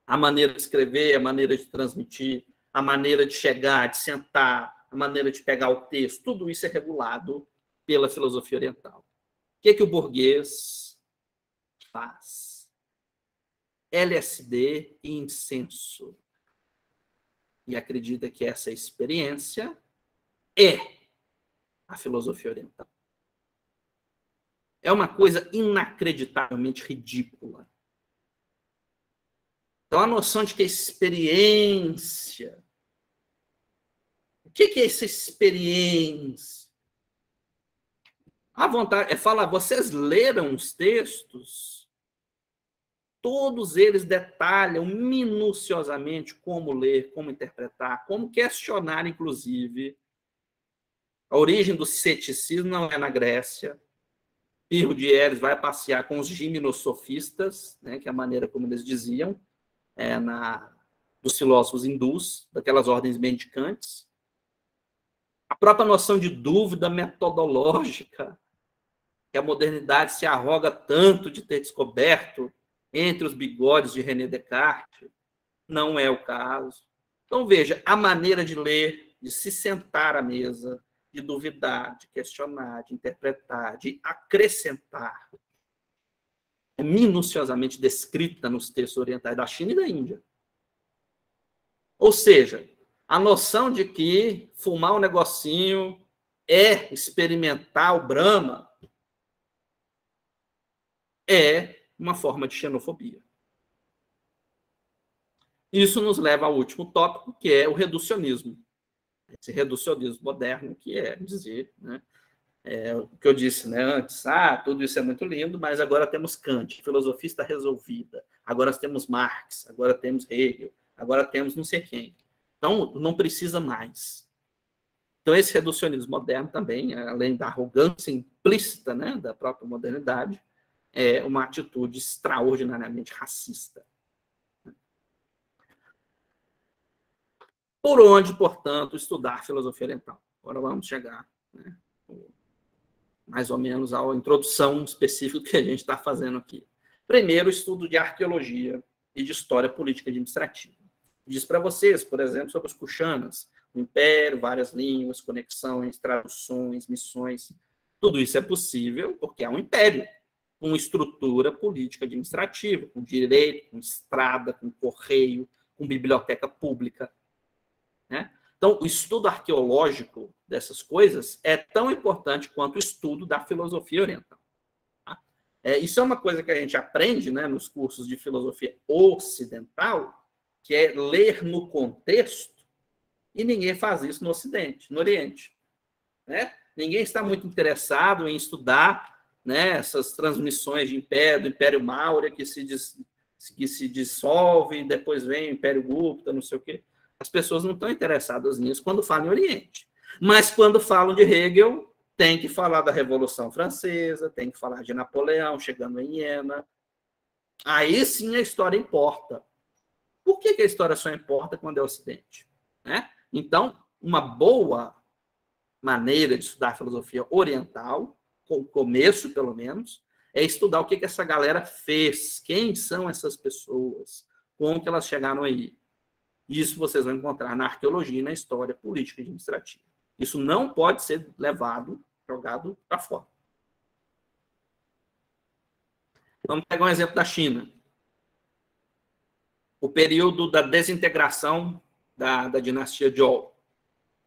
A maneira de escrever, a maneira de transmitir, a maneira de chegar, de sentar, a maneira de pegar o texto, tudo isso é regulado pela filosofia oriental. O que o burguês faz? LSD e incenso. E acredita que essa experiência é a filosofia oriental. É uma coisa inacreditavelmente ridícula. Então, a noção de que a experiência... O que é essa experiência? A vontade é falar, vocês leram os textos? Todos eles detalham minuciosamente como ler, como interpretar, como questionar, inclusive. A origem do ceticismo não é na Grécia. Pirro de Eres vai passear com os gimnosofistas, né, que é a maneira como eles diziam, dos filósofos hindus, daquelas ordens mendicantes. A própria noção de dúvida metodológica, que a modernidade se arroga tanto de ter descoberto entre os bigodes de René Descartes, não é o caso. Então, veja, a maneira de ler, de se sentar à mesa, de duvidar, de questionar, de interpretar, de acrescentar, é minuciosamente descrita nos textos orientais da China e da Índia. Ou seja, a noção de que fumar um negocinho é experimentar o Brahma é uma forma de xenofobia. Isso nos leva ao último tópico, que é o reducionismo. Esse reducionismo moderno, que é dizer, né, o que eu disse, né, antes, tudo isso é muito lindo, mas agora temos Kant, filosofia está resolvida. Agora temos Marx, agora temos Hegel, agora temos não sei quem. Então, não precisa mais. Então, esse reducionismo moderno também, além da arrogância implícita, né, da própria modernidade, é uma atitude extraordinariamente racista. Por onde, portanto, estudar filosofia oriental? Agora vamos chegar, né, mais ou menos à introdução específica que a gente está fazendo aqui. Primeiro, estudo de arqueologia e de história política administrativa. Diz para vocês, por exemplo, sobre os Kushanas, o império, várias línguas, conexões, traduções, missões. Tudo isso é possível porque é um império, com estrutura política administrativa, com direito, com estrada, com correio, com biblioteca pública. Né? Então, o estudo arqueológico dessas coisas é tão importante quanto o estudo da filosofia oriental. Tá? Isso é uma coisa que a gente aprende, né, nos cursos de filosofia ocidental, que é ler no contexto, e ninguém faz isso no Ocidente, no Oriente. Né? Ninguém está muito interessado em estudar, né, essas transmissões de império, do Império Maurya, que se dissolve, e depois vem o Império Gupta, não sei o quê. As pessoas não estão interessadas nisso quando falam em Oriente. Mas quando falam de Hegel, tem que falar da Revolução Francesa, tem que falar de Napoleão chegando em Iena. Aí sim a história importa. Por que a história só importa quando é Ocidente? Né? Então, uma boa maneira de estudar a filosofia oriental, com o começo, pelo menos, é estudar o que essa galera fez, quem são essas pessoas, como que elas chegaram aí. Isso vocês vão encontrar na arqueologia e na história política e administrativa. Isso não pode ser jogado para fora. Vamos pegar um exemplo da China. O período da desintegração da dinastia Zhou.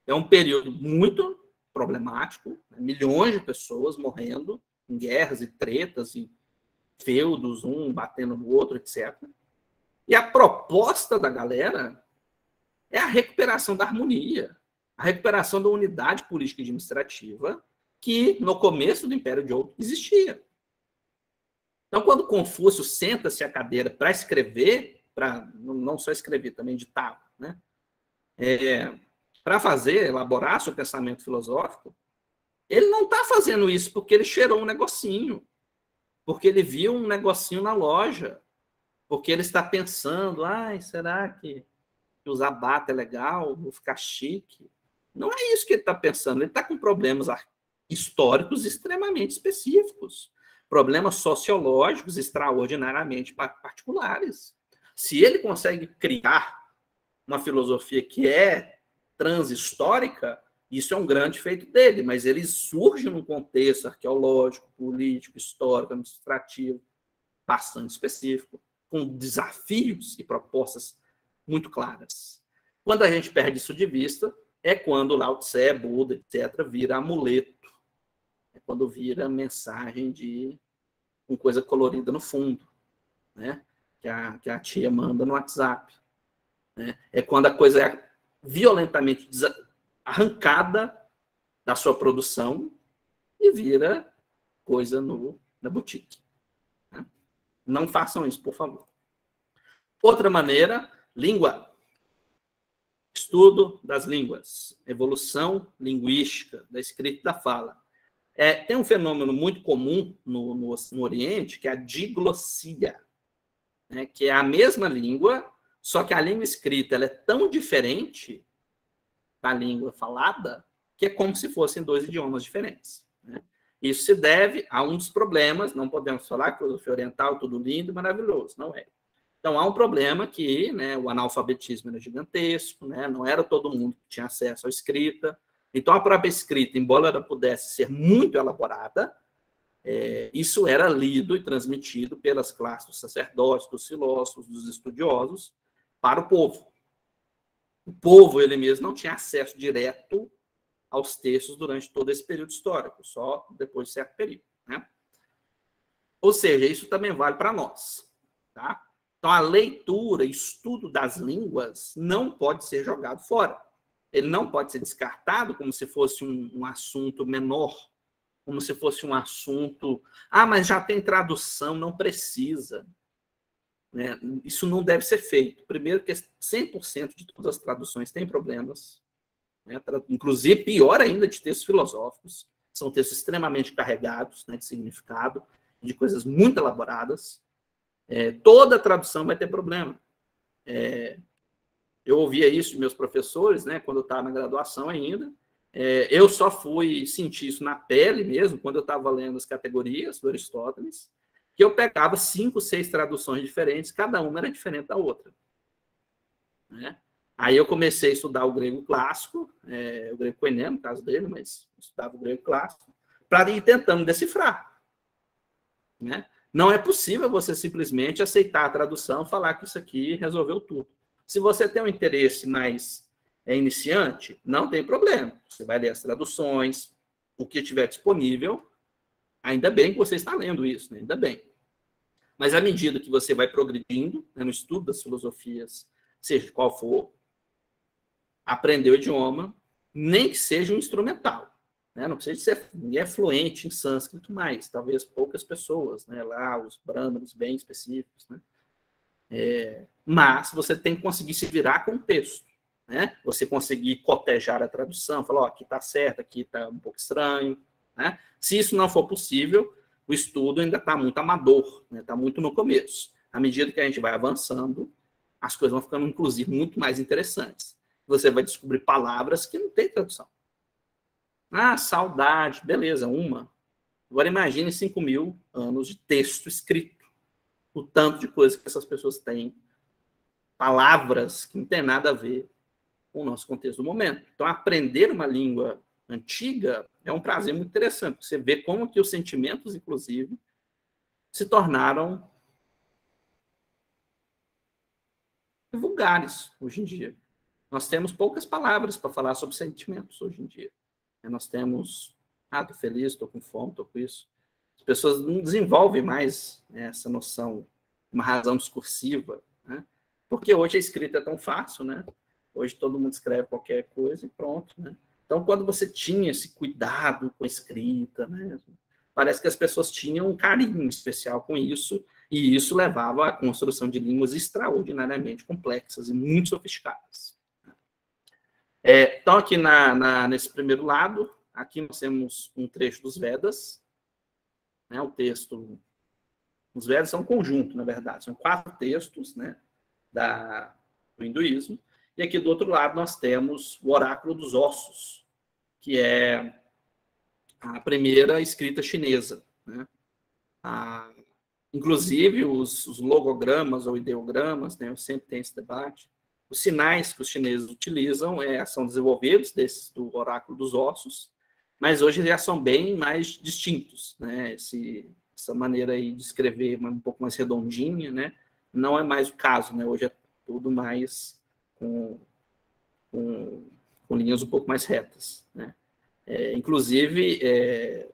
É um período muito problemático, né? Milhões de pessoas morrendo em guerras e tretas e feudos, um batendo no outro, etc. E a proposta da galera é a recuperação da harmonia, a recuperação da unidade política e administrativa que, no começo do Império Zhou, existia. Então, quando Confúcio senta-se à cadeira para escrever, para não só escrever, também ditava, né? Para elaborar seu pensamento filosófico, ele não está fazendo isso porque ele cheirou um negocinho, porque ele viu um negocinho na loja, porque ele está pensando, será que usar bata é legal, vou ficar chique? Não é isso que ele está pensando, ele está com problemas históricos extremamente específicos, problemas sociológicos extraordinariamente particulares. Se ele consegue criar uma filosofia que é transhistórica, isso é um grande feito dele, mas ele surge num contexto arqueológico, político, histórico, administrativo, bastante específico, com desafios e propostas muito claras. Quando a gente perde isso de vista, é quando Lao Tse, Buda, etc., vira amuleto. É quando vira mensagem com coisa colorida no fundo, né? que a tia manda no WhatsApp. Né? É quando a coisa é violentamente arrancada da sua produção e vira coisa na boutique. Né? Não façam isso, por favor. Outra maneira, língua. Estudo das línguas. Evolução linguística, da escrita e da fala. Tem um fenômeno muito comum no Oriente, que é a diglossia, né? Que é a mesma língua, só que a língua escrita ela é tão diferente da língua falada que é como se fossem dois idiomas diferentes. Né? Isso se deve a um dos problemas, não podemos falar que a filosofia oriental é tudo lindo e maravilhoso, não é. Então, há um problema que, né, o analfabetismo era gigantesco, né, não era todo mundo que tinha acesso à escrita. Então, a própria escrita, embora ela pudesse ser muito elaborada, isso era lido e transmitido pelas classes dos sacerdotes, dos filósofos, dos estudiosos, para o povo. O povo, ele mesmo, não tinha acesso direto aos textos durante todo esse período histórico, só depois de certo período. Né? Ou seja, isso também vale para nós. Tá? Então, a leitura, estudo das línguas não pode ser jogado fora. Ele não pode ser descartado como se fosse um assunto menor, como se fosse um assunto... mas já tem tradução, não precisa. Né? Isso não deve ser feito. Primeiro, que 100% de todas as traduções têm problemas. Né? Inclusive, pior ainda, de textos filosóficos. São textos extremamente carregados, né, de significado, de coisas muito elaboradas. Toda tradução vai ter problema. Eu ouvia isso de meus professores, né, quando eu estava na graduação ainda. Eu só fui sentir isso na pele mesmo, quando eu estava lendo as categorias do Aristóteles, que eu pegava 5, 6 traduções diferentes, cada uma era diferente da outra. Né? Aí eu comecei a estudar o grego clássico, o grego koiné, no caso dele, mas estudava o grego clássico, para ir tentando decifrar. Né? Não é possível você simplesmente aceitar a tradução e falar que isso aqui resolveu tudo. Se você tem um interesse mais iniciante, não tem problema. Você vai ler as traduções, o que tiver disponível. Ainda bem que você está lendo isso, né? Ainda bem. Mas à medida que você vai progredindo, né, no estudo das filosofias, seja qual for, aprender o idioma, nem que seja um instrumental. Né? Não precisa ser, ninguém é fluente em sânscrito mais, talvez poucas pessoas, né? Lá os brahmanes bem específicos. Né? Mas você tem que conseguir se virar com o texto. Né? Você conseguir cotejar a tradução, falar, aqui está certo, aqui está um pouco estranho. Né? Se isso não for possível, o estudo ainda está muito amador, está, né? Muito no começo. À medida que a gente vai avançando, as coisas vão ficando, inclusive, muito mais interessantes. Você vai descobrir palavras que não tem tradução. Saudade, beleza, uma. Agora imagine 5.000 anos de texto escrito, o tanto de coisa que essas pessoas têm palavras que não tem nada a ver com o nosso contexto do momento. Então, aprender uma língua antiga é um prazer muito interessante. Você vê como que os sentimentos, inclusive, se tornaram vulgares hoje em dia. Nós temos poucas palavras para falar sobre sentimentos hoje em dia. Nós temos, estou feliz, estou com fome, estou com isso. As pessoas não desenvolvem mais, né, essa noção, uma razão discursiva, né? Porque hoje a escrita é tão fácil, né? Hoje todo mundo escreve qualquer coisa e pronto, né? Então, quando você tinha esse cuidado com a escrita, né, parece que as pessoas tinham um carinho especial com isso, e isso levava à construção de línguas extraordinariamente complexas e muito sofisticadas. Então, aqui nesse primeiro lado, aqui nós temos um trecho dos Vedas, né, o texto... Os Vedas são um conjunto, na verdade, são 4 textos, né, do hinduísmo, e aqui do outro lado nós temos o Oráculo dos Ossos, que é a primeira escrita chinesa, né? Inclusive, os logogramas ou ideogramas, né, sempre tem esse debate, os sinais que os chineses utilizam são desenvolvidos do Oráculo dos Ossos, mas hoje já são bem mais distintos, né? Essa maneira aí de escrever um pouco mais redondinha, né? Não é mais o caso, né? Hoje é tudo mais com linhas um pouco mais retas, né? Inclusive,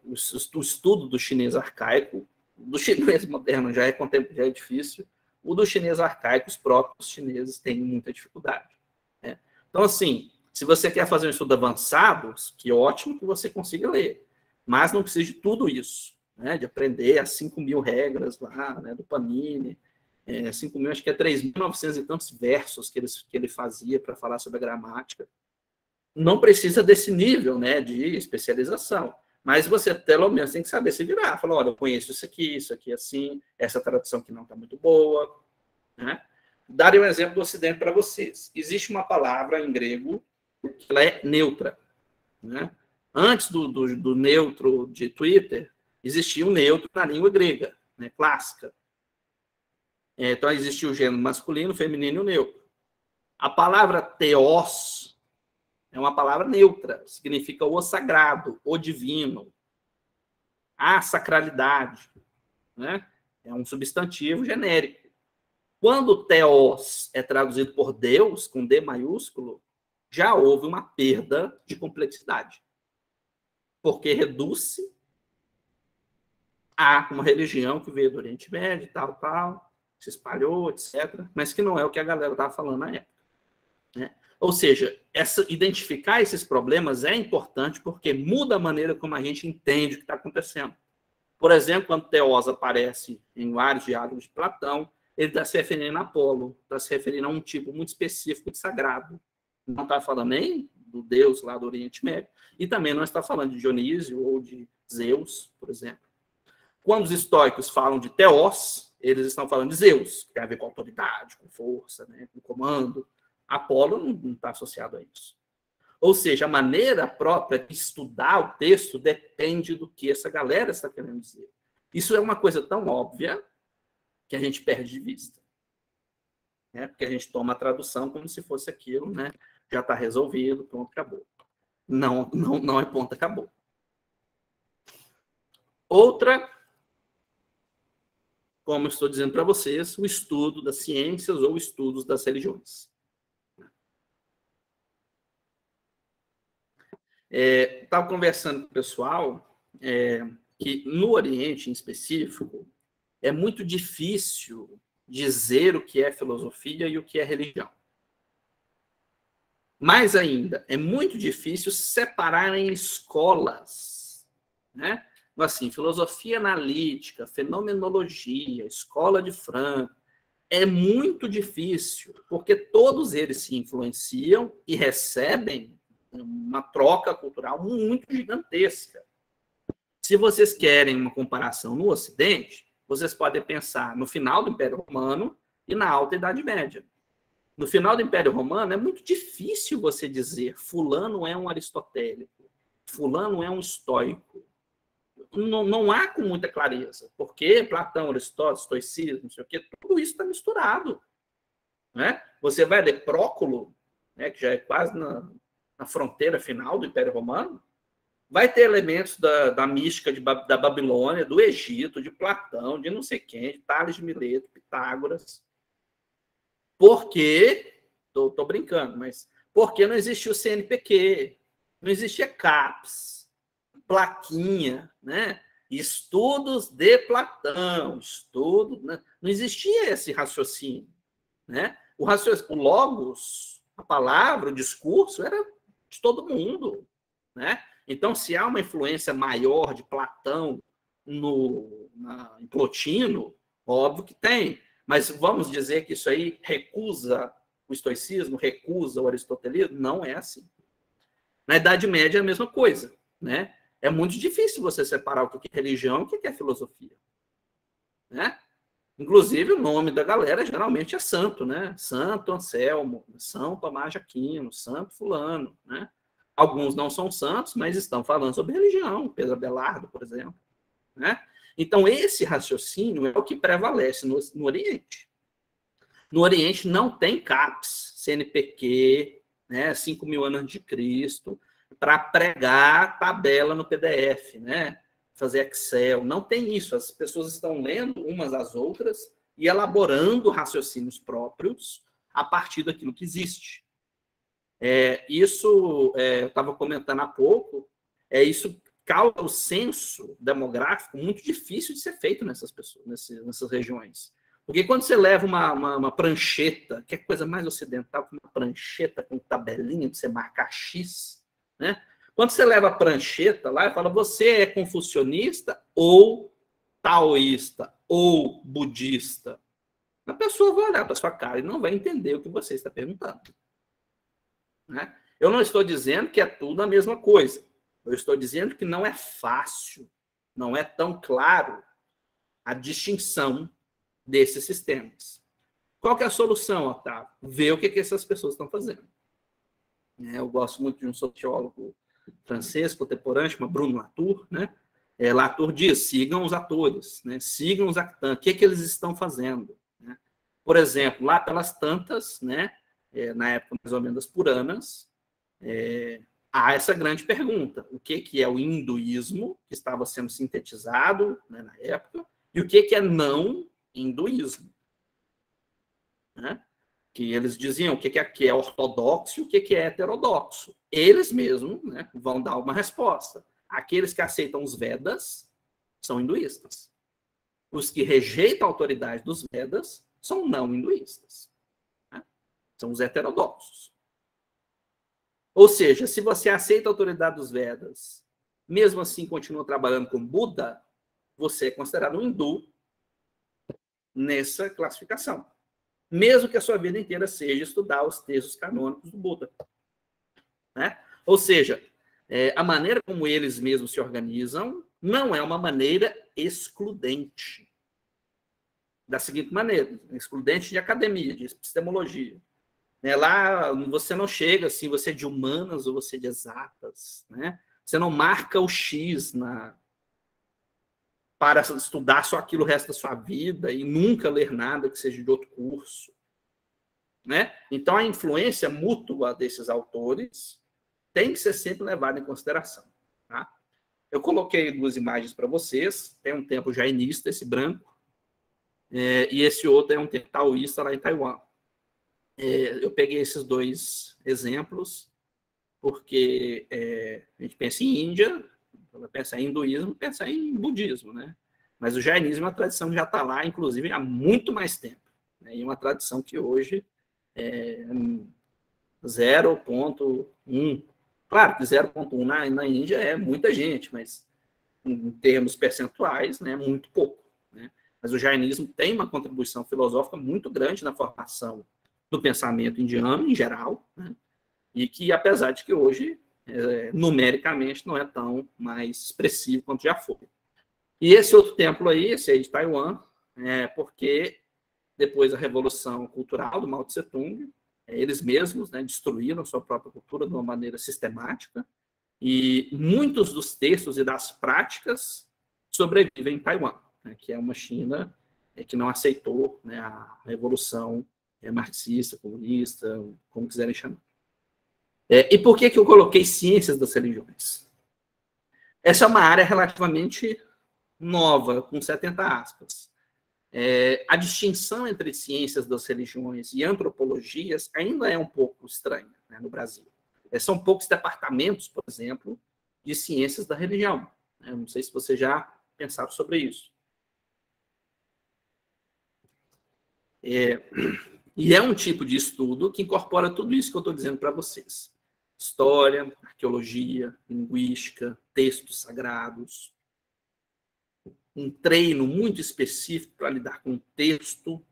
o estudo do chinês arcaico, do chinês moderno já é difícil, o do chinês arcaico, os próprios chineses têm muita dificuldade, né? Então, assim, se você quer fazer um estudo avançado, que ótimo que você consiga ler, mas não precisa de tudo isso, né? De aprender as 5.000 regras lá, né, do Panini, 5.000, acho que é 3.900 e tantos versos que ele fazia para falar sobre a gramática. Não precisa desse nível, né, de especialização, mas você pelo menos tem que saber se virar. Falar, olha, eu conheço isso aqui assim, essa tradução que não está muito boa, né? Darei um exemplo do Ocidente para vocês. Existe uma palavra em grego que ela é neutra, né? Antes do neutro de Twitter, existia um neutro na língua grega, né, clássica. Então, existia o gênero masculino, feminino e o neutro. A palavra theos é uma palavra neutra, significa o sagrado, o divino, a sacralidade, né? É um substantivo genérico. Quando theos é traduzido por Deus, com D maiúsculo, já houve uma perda de complexidade, porque reduz-se a uma religião que veio do Oriente Médio, tal, se espalhou, etc., mas que não é o que a galera estava falando na época, né? Ou seja, identificar esses problemas é importante porque muda a maneira como a gente entende o que está acontecendo. Por exemplo, quando Teos aparece em vários diálogos de Platão, ele está se referindo a Apolo, está se referindo a um tipo muito específico de sagrado. Não está falando nem do Deus lá do Oriente Médio, e também não está falando de Dionísio ou de Zeus, por exemplo. Quando os estoicos falam de Teos, eles estão falando de Zeus, que tem a ver com autoridade, com força, né, com comando. Apolo não está associado a isso. Ou seja, a maneira própria de estudar o texto depende do que essa galera está querendo dizer. Isso é uma coisa tão óbvia que a gente perde de vista, né? Porque a gente toma a tradução como se fosse aquilo, né? Já está resolvido, pronto, acabou. Não é ponto, acabou. Outra, como eu estou dizendo para vocês, o estudo das ciências ou estudos das religiões. Estava conversando com o pessoal que no Oriente, em específico, é muito difícil dizer o que é filosofia e o que é religião. Mais ainda, é muito difícil separar em escolas, né? Assim, filosofia analítica, fenomenologia, escola de Franco, é muito difícil, porque todos eles se influenciam e recebem uma troca cultural muito gigantesca. Se vocês querem uma comparação no Ocidente, vocês podem pensar no final do Império Romano e na Alta Idade Média. No final do Império Romano, é muito difícil você dizer fulano é um aristotélico, fulano é um estoico. Não há com muita clareza, porque Platão, Aristóteles, estoicismo, não sei o quê, tudo isso está misturado. né? Você vai ler Próculo, né, que já é quase na fronteira final do Império Romano, vai ter elementos da mística da Babilônia, do Egito, de Platão, de não sei quem, de Tales de Mileto, Pitágoras. Porque, estou brincando, mas porque não existia o CNPq, não existia CAPES, plaquinha, né? Estudos de Platão, né? Não existia esse raciocínio, né? O logos, a palavra, o discurso era de todo mundo, né? Então, se há uma influência maior de Platão em Plotino, óbvio que tem, mas vamos dizer que isso aí recusa o estoicismo, recusa o aristotelismo? Não é assim. Na Idade Média é a mesma coisa, né? É muito difícil você separar o que é religião e o que é filosofia, né? Inclusive, o nome da galera geralmente é santo, né? Santo Anselmo, São Tomás de Aquino, Santo Fulano, né? Alguns não são santos, mas estão falando sobre religião, Pedro Abelardo, por exemplo, né? Então, esse raciocínio é o que prevalece no Oriente. No Oriente não tem CAPES, CNPq, né? 5.000 anos de Cristo, para pregar tabela no PDF, né? Fazer Excel. Não tem isso. As pessoas estão lendo umas às outras e elaborando raciocínios próprios a partir daquilo que existe. Isso, eu estava comentando há pouco, isso causa o censo demográfico muito difícil de ser feito nessas pessoas, nessas regiões. Porque quando você leva uma prancheta, que é coisa mais ocidental que uma prancheta com tabelinha de você marcar X, né? Quando você leva a prancheta lá e fala, você é confucionista ou taoísta ou budista, a pessoa vai olhar para sua cara e não vai entender o que você está perguntando, né? Eu não estou dizendo que é tudo a mesma coisa. Eu estou dizendo que não é fácil, não é tão claro a distinção desses sistemas. Qual que é a solução, Otávio? Ver o que essas pessoas estão fazendo. Eu gosto muito de um sociólogo francês contemporâneo, chama Bruno Latour, né? Latour diz, sigam os atores, né? Sigam os actantes, o que eles estão fazendo, né? Por exemplo, lá pelas tantas, né? Na época mais ou menos das Puranas, há essa grande pergunta, o que é o hinduísmo, que estava sendo sintetizado, né, na época, e o que é não hinduísmo, né? Que eles diziam o que é ortodoxo e o que é heterodoxo. Eles mesmos, né, vão dar uma resposta. Aqueles que aceitam os Vedas são hinduístas. Os que rejeitam a autoridade dos Vedas são não hinduístas, né? São os heterodoxos. Ou seja, se você aceita a autoridade dos Vedas, mesmo assim continua trabalhando com Buda, você é considerado um hindu nessa classificação. Mesmo que a sua vida inteira seja estudar os textos canônicos do Buda, né? Ou seja, a maneira como eles mesmos se organizam não é uma maneira excludente. Da seguinte maneira, excludente de academia, de epistemologia. Lá você não chega assim, você é de humanas ou você é de exatas, né? Você não marca o X para estudar só aquilo o resto da sua vida e nunca ler nada que seja de outro curso, né? Então, a influência mútua desses autores tem que ser sempre levada em consideração, tá? Eu coloquei 2 imagens para vocês. Tem um templo jainista, esse branco, e esse outro é um templo taoísta lá em Taiwan. Eu peguei esses 2 exemplos porque a gente pensa em Índia, pensa em hinduísmo, pensa em budismo, né? Mas o jainismo é uma tradição que já está lá, inclusive, há muito mais tempo, né? E uma tradição que hoje é 0,1. Claro que 0,1 na Índia é muita gente, mas em termos percentuais, né, muito pouco, né? Mas o jainismo tem uma contribuição filosófica muito grande na formação do pensamento indiano, em geral, né? E que, apesar de que hoje, numericamente, não é tão mais expressivo quanto já foi. E esse outro templo aí, esse aí de Taiwan, porque depois da Revolução Cultural do Mao Tse-tung, eles mesmos, né, destruíram a sua própria cultura de uma maneira sistemática, e muitos dos textos e das práticas sobrevivem em Taiwan, né, que é uma China que não aceitou, né, a Revolução marxista, comunista, como quiserem chamar. E por que eu coloquei ciências das religiões? Essa é uma área relativamente nova, com 70 aspas. A distinção entre ciências das religiões e antropologias ainda é um pouco estranha, né, no Brasil. São poucos departamentos, por exemplo, de ciências da religião. Eu não sei se você já pensaram sobre isso. E é um tipo de estudo que incorpora tudo isso que eu estou dizendo para vocês. História, arqueologia, linguística, textos sagrados, um treino muito específico para lidar com o texto,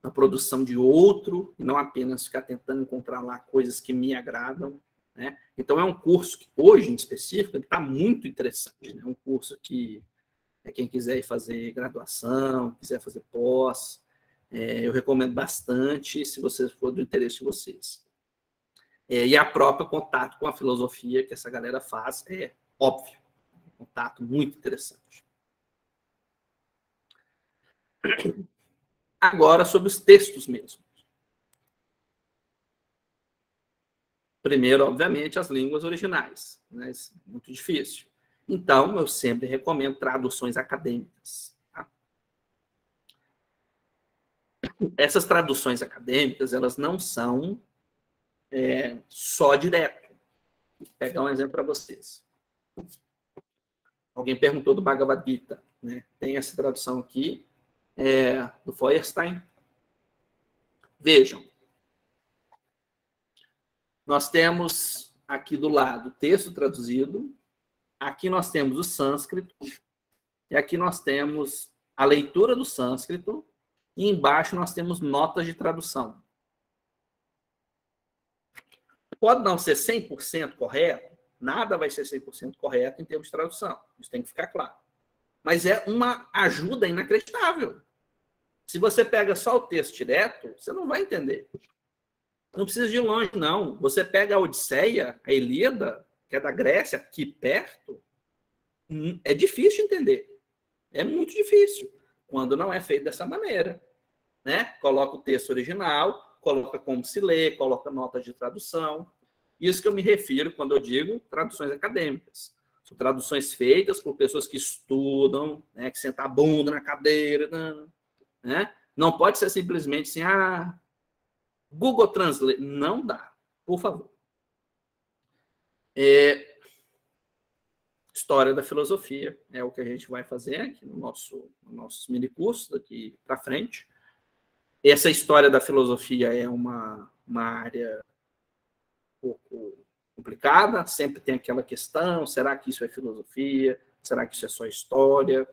a produção de outro, e não apenas ficar tentando encontrar lá coisas que me agradam, né? Então, é um curso que, hoje, em específico, está muito interessante. É um curso que, quem quiser ir fazer graduação, quiser fazer pós, eu recomendo bastante, se vocês for do interesse de vocês. E a própria contato com a filosofia que essa galera faz é óbvio. Um contato muito interessante. Agora, sobre os textos mesmo. Primeiro, obviamente, as línguas originais. Né? Isso é muito difícil. Então, eu sempre recomendo traduções acadêmicas. Tá? Essas traduções acadêmicas, elas não são só direto. Vou pegar um exemplo para vocês. Alguém perguntou do Bhagavad Gita. Né? Tem essa tradução aqui, do Feuerstein. Vejam. Nós temos aqui do lado o texto traduzido, aqui nós temos o sânscrito, e aqui nós temos a leitura do sânscrito, e embaixo nós temos notas de tradução. Pode não ser 100% correto, nada vai ser 100% correto em termos de tradução, isso tem que ficar claro. Mas é uma ajuda inacreditável. Se você pega só o texto direto, você não vai entender. Não precisa ir longe, não. Você pega a Odisseia, a Ilíada, que é da Grécia, aqui perto, é difícil de entender. É muito difícil, quando não é feito dessa maneira. Né? Coloca o texto original, coloca como se lê, coloca notas de tradução. Isso que eu me refiro quando eu digo traduções acadêmicas. São traduções feitas por pessoas que estudam, né, que sentam a bunda na cadeira. Né? Não pode ser simplesmente assim, Google Translate. Não dá, por favor. História da filosofia é o que a gente vai fazer aqui no nosso minicurso daqui para frente. Essa história da filosofia é uma área um pouco complicada, sempre tem aquela questão, será que isso é filosofia? Será que isso é só história?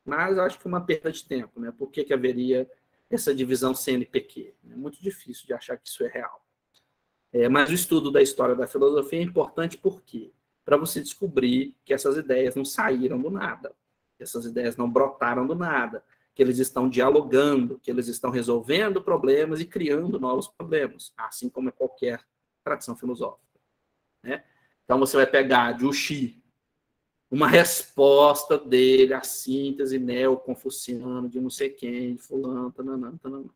Mas eu acho que é uma perda de tempo, né? Por que haveria essa divisão CNPq? É muito difícil de achar que isso é real. Mas o estudo da história da filosofia é importante por quê? Para você descobrir que essas ideias não saíram do nada, que essas ideias não brotaram do nada, que eles estão dialogando, que eles estão resolvendo problemas e criando novos problemas, assim como é qualquer tradição filosófica. Né? Então, você vai pegar de Uxi, uma resposta dele, a síntese neo-confuciana de não sei quem, de fulano, tananã, tananã.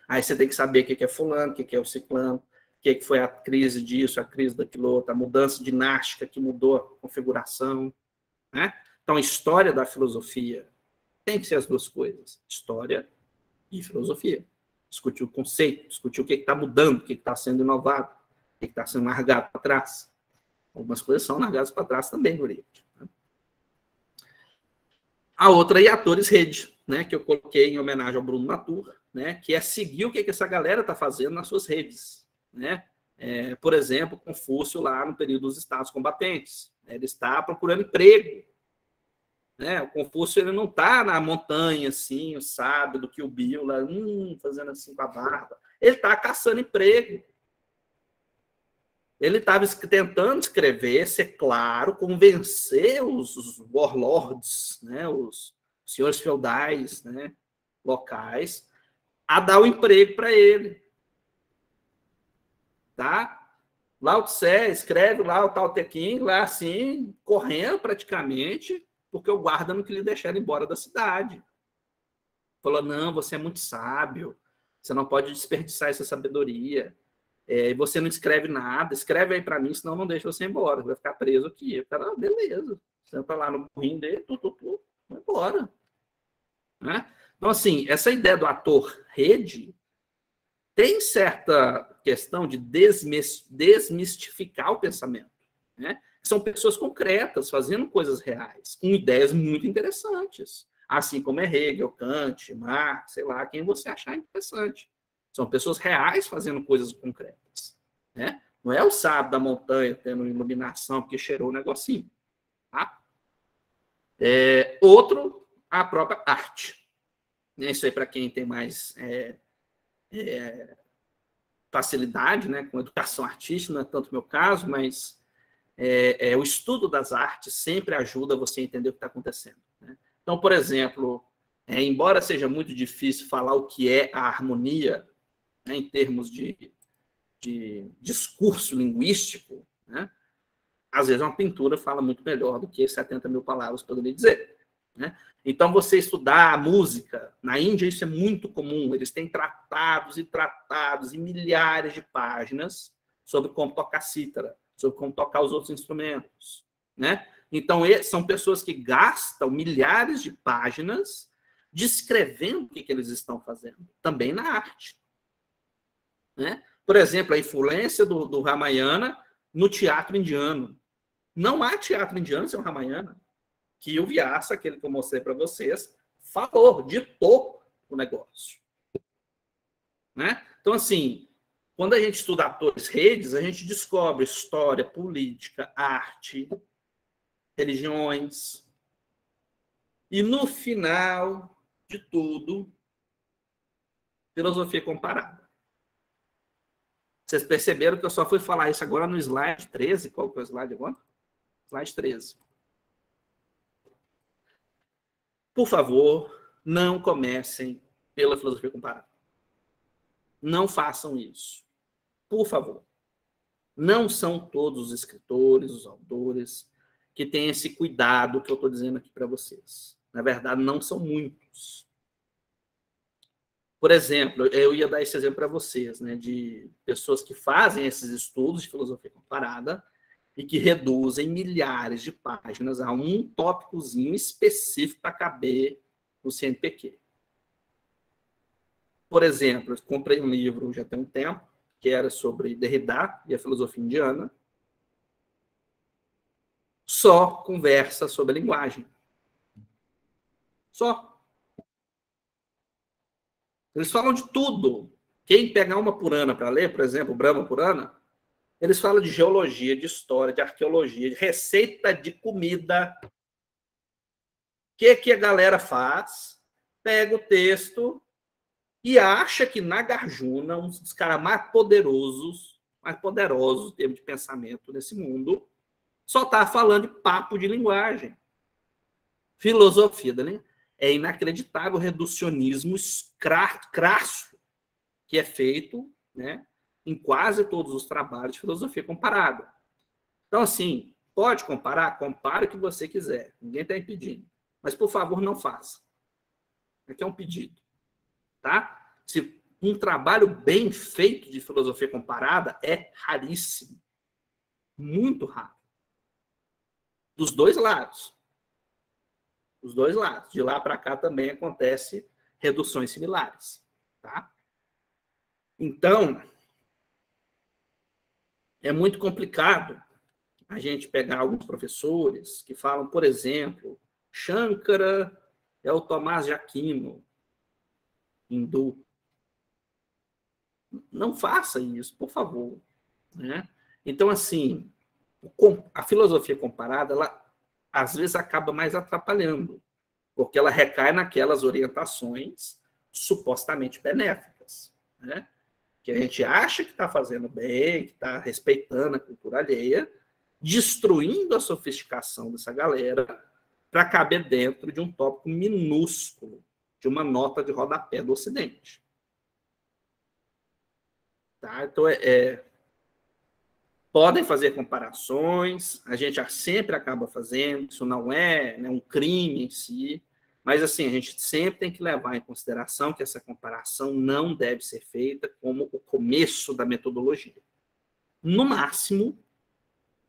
Aí você tem que saber o que é fulano, o que é o ciclano, o que foi a crise disso, a crise daquilo outro, a mudança dinástica que mudou a configuração. Né? Então, a história da filosofia tem que ser as duas coisas, história e filosofia. Discutir o conceito, discutir o que está mudando, o que está sendo inovado, o que está sendo largado para trás. Algumas coisas são largadas para trás também, Guri. A outra é Atores Rede, né, que eu coloquei em homenagem ao Bruno Latour, né, que é seguir o que essa galera está fazendo nas suas redes. Né? Por exemplo, Confúcio lá no período dos estados combatentes. Né? Ele está procurando emprego. Né? O Confúcio ele não está na montanha, assim, o sábio do Kill Bill, lá, fazendo assim com a barba. Ele está caçando emprego. Ele estava tentando escrever, ser claro, convencer os warlords, né? Os senhores feudais, né? Locais, a dar o emprego para ele. Tá? Lao Tse escreve lá o Tao Te Ching, lá assim, correndo praticamente, porque o guarda não queria deixar ele embora da cidade. Falou, não, você é muito sábio, Você não pode desperdiçar essa sabedoria. Você não escreve nada, escreve aí para mim, senão não deixa você ir embora. Vai ficar preso aqui. O cara, beleza. Senta lá no burrinho dele, vai embora. Né? Então, assim, essa ideia do ator rede tem certa questão de desmistificar o pensamento. Né? São pessoas concretas, fazendo coisas reais, com ideias muito interessantes. Assim como é Hegel, Kant, Marx, sei lá, quem você achar interessante. São pessoas reais fazendo coisas concretas. Né? Não é o sábio da montanha tendo iluminação porque cheirou o negocinho. Tá? Outro, a própria arte. Isso aí para quem tem mais facilidade, né, com educação artística, não é tanto meu caso, mas o estudo das artes sempre ajuda você a entender o que está acontecendo. Né? Então, por exemplo, embora seja muito difícil falar o que é a harmonia, né, em termos de discurso linguístico, né, às vezes uma pintura fala muito melhor do que 70 mil palavras, poderia dizer. Né? Então, você estudar a música, na Índia isso é muito comum, eles têm tratados e tratados e milhares de páginas sobre como tocar cítara, sobre como tocar os outros instrumentos. Né? Então, são pessoas que gastam milhares de páginas descrevendo o que eles estão fazendo, também na arte. Né? Por exemplo, a influência do Ramayana no teatro indiano. Não há teatro indiano sem o Ramayana, que o Vyasa, aquele que eu mostrei para vocês, falou, ditou o negócio. Né? Então, assim, quando a gente estuda atores redes, a gente descobre história, política, arte, religiões. E, no final de tudo, filosofia comparada. Vocês perceberam que eu só fui falar isso agora no slide 13? Qual que é o slide agora? Slide 13. Por favor, não comecem pela filosofia comparada. Não façam isso. Por favor. Não são todos os escritores, os autores, que têm esse cuidado que eu estou dizendo aqui para vocês. Na verdade, não são muitos. Por exemplo, eu ia dar esse exemplo para vocês, né, de pessoas que fazem esses estudos de filosofia comparada e que reduzem milhares de páginas a um tópicozinho específico para caber no CNPq. Por exemplo, eu comprei um livro já tem um tempo, que era sobre Derrida e a filosofia indiana. Só conversa sobre a linguagem. Só. Eles falam de tudo. Quem pegar uma Purana para ler, por exemplo, Brahma Purana, eles falam de geologia, de história, de arqueologia, de receita de comida. O que a galera faz? Pega o texto e acha que Nagarjuna, um dos caras mais poderosos em termos de pensamento nesse mundo, só está falando de papo de linguagem. Filosofia da linguagem. É inacreditável o reducionismo crasso que é feito, né, em quase todos os trabalhos de filosofia comparada. Então, assim, pode comparar? Compare o que você quiser. Ninguém está impedindo. Mas, por favor, não faça. Aqui é um pedido. Tá? Se um trabalho bem feito de filosofia comparada é raríssimo. Muito raro. Dos dois lados. Dos dois lados. De lá para cá também acontece reduções similares. Tá? Então, é muito complicado a gente pegar alguns professores que falam, por exemplo, Shankara é o Tomás de Aquino, hindu. Não faça isso, por favor. Né? Então, assim, a filosofia comparada, ela às vezes acaba mais atrapalhando, porque ela recai naquelas orientações supostamente benéficas, né? Que a gente acha que está fazendo bem, que está respeitando a cultura alheia, destruindo a sofisticação dessa galera para caber dentro de um tópico minúsculo, de uma nota de rodapé do Ocidente. Tá? Então, podem fazer comparações, a gente sempre acaba fazendo, isso não é, né, um crime em si, Mas, assim, a gente sempre tem que levar em consideração que essa comparação não deve ser feita como o começo da metodologia. No máximo,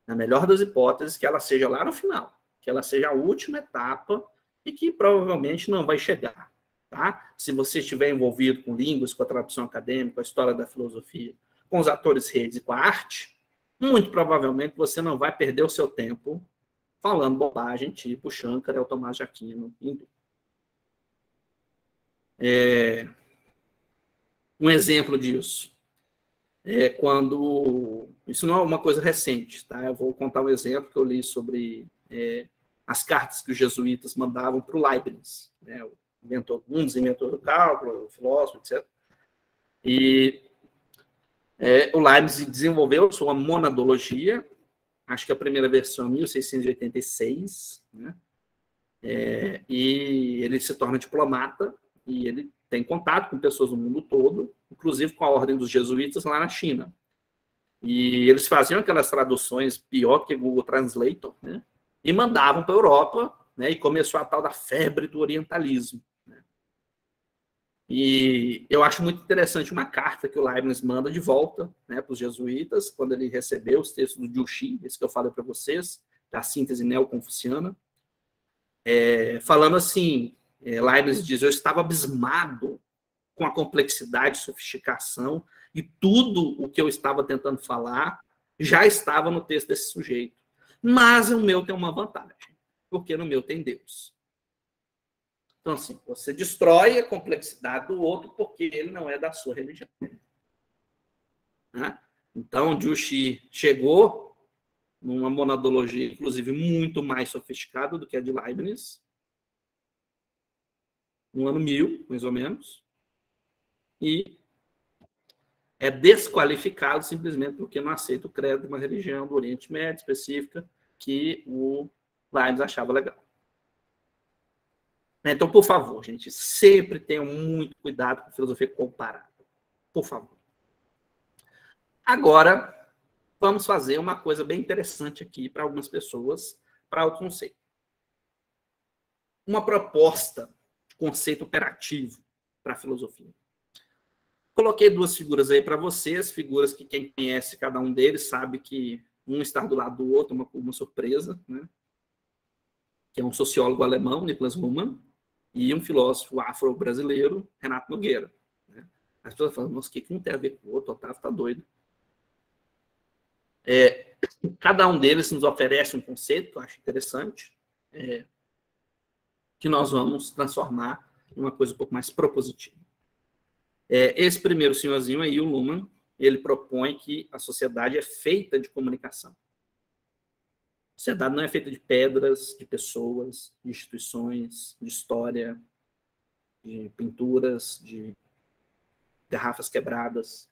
na melhor das hipóteses, que ela seja lá no final, que ela seja a última etapa e que provavelmente não vai chegar. Tá? Se você estiver envolvido com línguas, com a tradução acadêmica, com a história da filosofia, com os atores redes e com a arte, muito provavelmente você não vai perder o seu tempo falando bobagem tipo Shankara e o Tomás de Aquino. Um exemplo disso é quando... Isso não é uma coisa recente, tá? Eu vou contar um exemplo que eu li sobre as cartas que os jesuítas mandavam para o Leibniz, né? Um dos inventores do cálculo, o filósofo, etc. E o Leibniz desenvolveu sua monadologia, acho que a primeira versão em 1686, né? E ele se torna diplomata e ele tem contato com pessoas do mundo todo, inclusive com a ordem dos jesuítas lá na China. E eles faziam aquelas traduções pior que Google Translator, né? E mandavam para a Europa, né? E começou a tal da febre do orientalismo. Né? E eu acho muito interessante uma carta que o Leibniz manda de volta, né, para os jesuítas, quando ele recebeu os textos do Juxi, esse que eu falei para vocês, da síntese neoconfuciana, falando assim, Leibniz diz: eu estava abismado com a complexidade, sofisticação e tudo o que eu estava tentando falar já estava no texto desse sujeito. Mas o meu tem uma vantagem, porque no meu tem Deus. Então, assim, você destrói a complexidade do outro porque ele não é da sua religião. Né? Então, Juxi chegou numa monadologia, inclusive, muito mais sofisticada do que a de Leibniz, no ano 1000, mais ou menos, e é desqualificado simplesmente porque não aceita o credo de uma religião do Oriente Médio específica que o Leibniz achava legal. Então, por favor, gente, sempre tenham muito cuidado com a filosofia comparada. Por favor. Agora, vamos fazer uma coisa bem interessante aqui para algumas pessoas, para o conceito. Uma proposta de conceito operativo para a filosofia. Coloquei duas figuras aí para vocês, figuras que quem conhece cada um deles sabe que um está do lado do outro, uma surpresa, né? Que é um sociólogo alemão, Niklas Luhmann, e um filósofo afro-brasileiro, Renato Nogueira. Né? As pessoas falam, nossa, o que um tem a ver com o outro? O Otávio está doido. Cada um deles nos oferece um conceito, acho interessante, que nós vamos transformar em uma coisa um pouco mais propositiva. Esse primeiro senhorzinho aí, o Luhmann, ele propõe que a sociedade é feita de comunicação. A sociedade não é feita de pedras, de pessoas, de instituições, de história, de pinturas, de garrafas quebradas.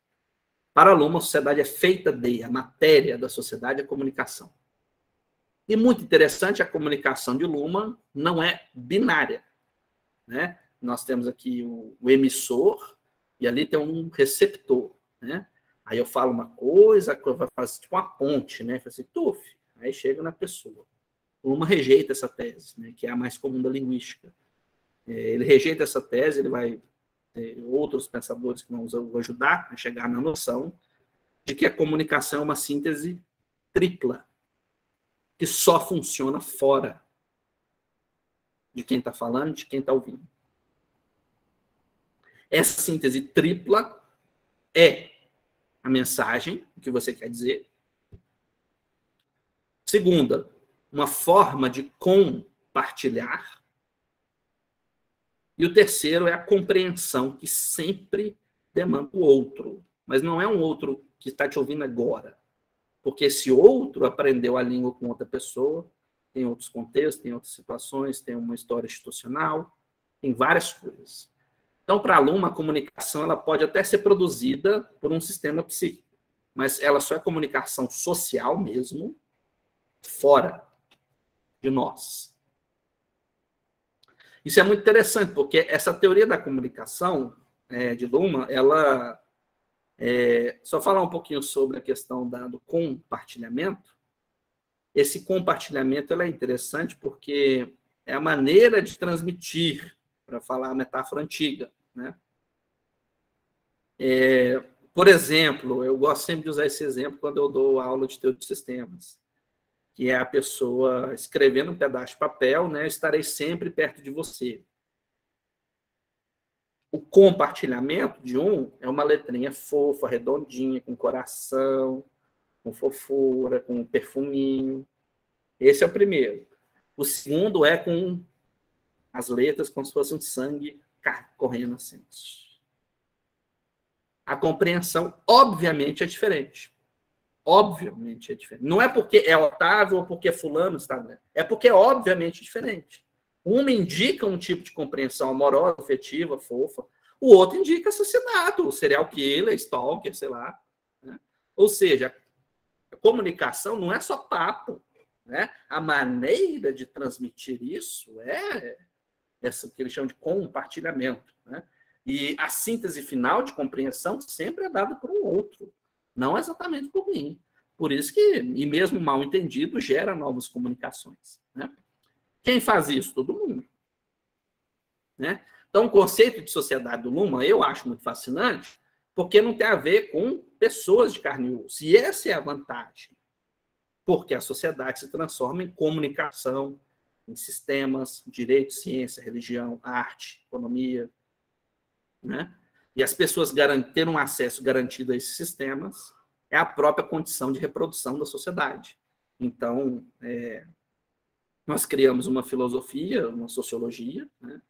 Para Luhmann, a sociedade é feita a matéria da sociedade é comunicação. E muito interessante, a comunicação de Luhmann não é binária. Né? Nós temos aqui o emissor e ali tem um receptor. Né? Aí eu falo uma coisa, vai fazer tipo uma ponte, né? Faz assim, tuf, aí chega na pessoa. Luhmann rejeita essa tese, né? Que é a mais comum da linguística. Ele rejeita essa tese, ele vai ter outros pensadores que vão ajudar a chegar na noção de que a comunicação é uma síntese tripla, que só funciona fora de quem está falando, de quem está ouvindo. Essa síntese tripla é a mensagem, o que você quer dizer. Segunda, uma forma de compartilhar. E o terceiro é a compreensão, que sempre demanda o outro. Mas não é um outro que está te ouvindo agora. Porque esse outro aprendeu a língua com outra pessoa, tem outros contextos, tem outras situações, tem uma história institucional, tem várias coisas. Então, para Luhmann, a comunicação ela pode até ser produzida por um sistema psíquico, mas ela só é comunicação social mesmo, fora de nós. Isso é muito interessante, porque essa teoria da comunicação de Luhmann, ela... só falar um pouquinho sobre a questão do compartilhamento. Esse compartilhamento ela é interessante porque é a maneira de transmitir, para falar a metáfora antiga, né? Por exemplo, eu gosto sempre de usar esse exemplo quando eu dou aula de teoria de sistemas, que é a pessoa escrevendo um pedaço de papel, né? Eu estarei sempre perto de você. O compartilhamento de um é uma letrinha fofa, redondinha, com coração, com fofura, com perfuminho. Esse é o primeiro. O segundo é com as letras como se fosse um sangue correndo assim. A compreensão, obviamente, é diferente. Obviamente é diferente. Não é porque é Otávio ou porque é fulano está vendo. É porque é obviamente diferente. Uma indica um tipo de compreensão amorosa, afetiva, fofa. O outro indica assassinato, serial killer, stalker, sei lá. Né? Ou seja, a comunicação não é só papo. Né? A maneira de transmitir isso é essa que eles chamam de compartilhamento. Né? E a síntese final de compreensão sempre é dada por um outro, não exatamente por mim. Por isso que, e mesmo mal entendido, gera novas comunicações. Né? Quem faz isso? Todo mundo. Né? Então, o conceito de sociedade do Luhmann eu acho muito fascinante, porque não tem a ver com pessoas de carne e osso. E essa é a vantagem. Porque a sociedade se transforma em comunicação, em sistemas, direito, ciência, religião, arte, economia. Né? E as pessoas ter um acesso garantido a esses sistemas é a própria condição de reprodução da sociedade. Então, nós criamos uma filosofia, uma sociologia, né,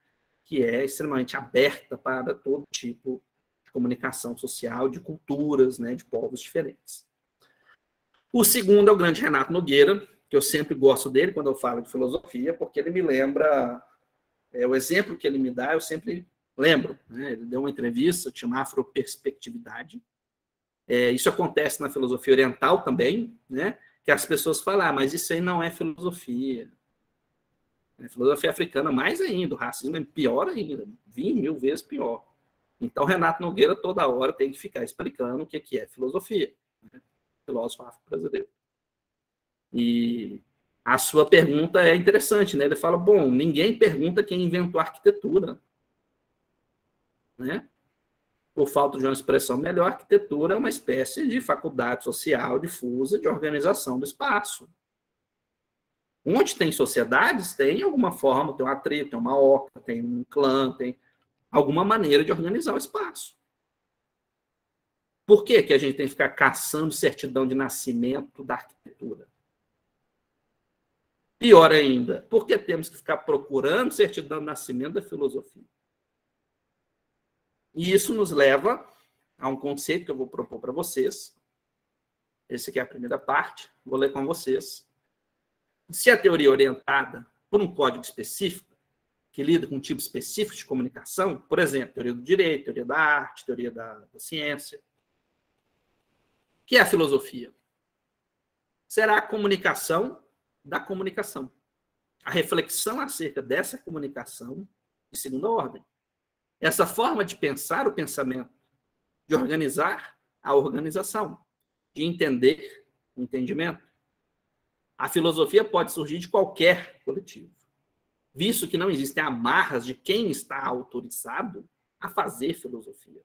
que é extremamente aberta para todo tipo de comunicação social, de culturas, né, de povos diferentes. O segundo é o grande Renato Nogueira, que eu sempre gosto dele quando eu falo de filosofia, porque ele me lembra, o exemplo que ele me dá, eu sempre lembro. Né? Ele deu uma entrevista, chama Afroperspectividade. Isso acontece na filosofia oriental também, né? Que as pessoas falam, mas isso aí não é filosofia. A filosofia africana, mais ainda, o racismo é pior ainda, 20.000 vezes pior. Então, Renato Nogueira, toda hora, tem que ficar explicando o que é filosofia. Né? Filósofo afro-brasileiro. E a sua pergunta é interessante, né? Ele fala, bom, ninguém pergunta quem inventou a arquitetura. Né? Por falta de uma expressão melhor, a arquitetura é uma espécie de faculdade social difusa de organização do espaço. Onde tem sociedades, tem alguma forma, tem uma tribo, tem uma oca, tem um clã, tem alguma maneira de organizar o espaço. Por que a gente tem que ficar caçando certidão de nascimento da arquitetura? Pior ainda, por que temos que ficar procurando certidão de nascimento da filosofia? E isso nos leva a um conceito que eu vou propor para vocês. Esse aqui é a primeira parte, vou ler com vocês. Se a teoria é orientada por um código específico, que lida com um tipo específico de comunicação, por exemplo, teoria do direito, teoria da arte, teoria da ciência, que é a filosofia? Será a comunicação da comunicação. A reflexão acerca dessa comunicação de segunda ordem. Essa forma de pensar o pensamento, de organizar a organização, de entender o entendimento. A filosofia pode surgir de qualquer coletivo, visto que não existem amarras de quem está autorizado a fazer filosofia.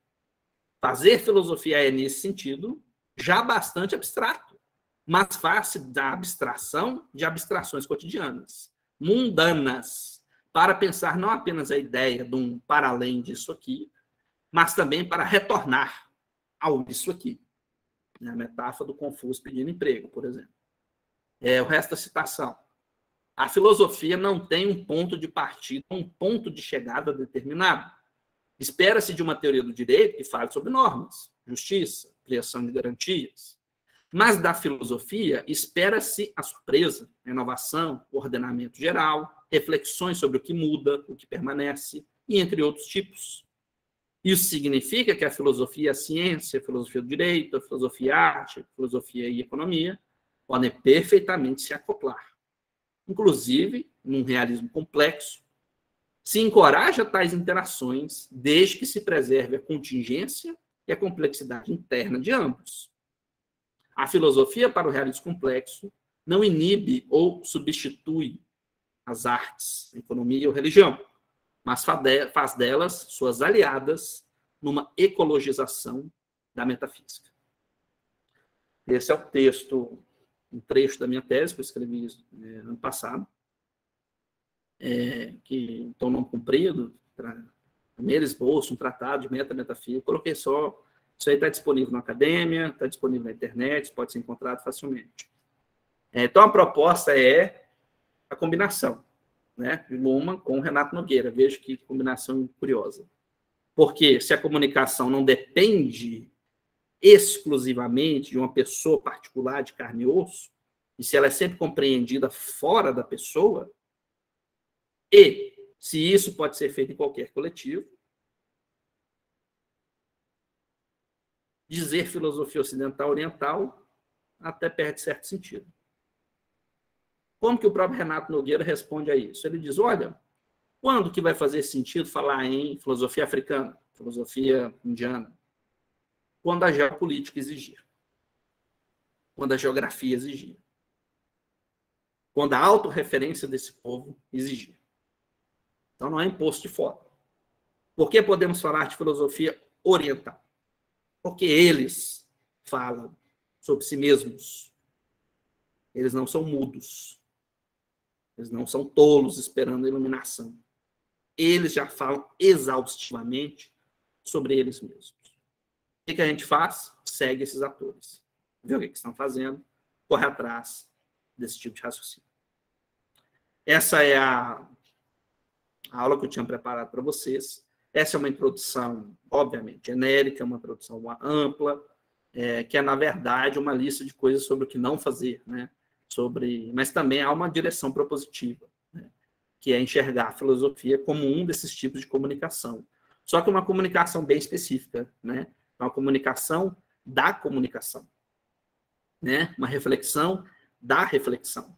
Fazer filosofia é, nesse sentido, já bastante abstrato, mas faz-se da abstração de abstrações cotidianas, mundanas, para pensar não apenas a ideia de um para além disso aqui, mas também para retornar ao isso aqui. A metáfora do Confúcio pedindo emprego, por exemplo. O resto da citação. A filosofia não tem um ponto de partida, um ponto de chegada determinado. Espera-se de uma teoria do direito que fale sobre normas, justiça, criação de garantias. Mas da filosofia espera-se a surpresa, a inovação, o ordenamento geral, reflexões sobre o que muda, o que permanece, e entre outros tipos. Isso significa que a filosofia, a ciência, a filosofia do direito, a filosofia, a arte, a filosofia e a economia podem perfeitamente se acoplar. Inclusive, num realismo complexo, se encoraja tais interações desde que se preserve a contingência e a complexidade interna de ambos. A filosofia, para o realismo complexo, não inibe ou substitui as artes, a economia ou religião, mas faz delas suas aliadas numa ecologização da metafísica. Esse é o texto, um trecho da minha tese, que eu escrevi ano passado, que tem um nome comprido, primeiro esboço, um tratado de metafísica. Coloquei só, isso aí está disponível na academia, está disponível na internet, pode ser encontrado facilmente. Então, a proposta é a combinação, né, de Luhmann com Renato Nogueira. Veja que combinação curiosa. Porque se a comunicação não depende exclusivamente de uma pessoa particular de carne e osso, e se ela é sempre compreendida fora da pessoa, e se isso pode ser feito em qualquer coletivo, dizer filosofia ocidental oriental até perde certo sentido. Como que o próprio Renato Nogueira responde a isso? Ele diz, olha, quando que vai fazer sentido falar em filosofia africana, filosofia indiana? Quando a geopolítica exigir. Quando a geografia exigir. Quando a autorreferência desse povo exigir. Então, não é imposto de fora. Por que podemos falar de filosofia oriental? Porque eles falam sobre si mesmos. Eles não são mudos. Eles não são tolos esperando a iluminação. Eles já falam exaustivamente sobre eles mesmos. O que a gente faz? Segue esses atores. Vê o que estão fazendo, corre atrás desse tipo de raciocínio. Essa é a aula que eu tinha preparado para vocês. Essa é uma introdução, obviamente, genérica, uma introdução ampla, que é, na verdade, uma lista de coisas sobre o que não fazer, né? Mas também há uma direção propositiva, né? Que é enxergar a filosofia como um desses tipos de comunicação. Só que uma comunicação bem específica, né? Uma comunicação da comunicação, né? Uma reflexão da reflexão.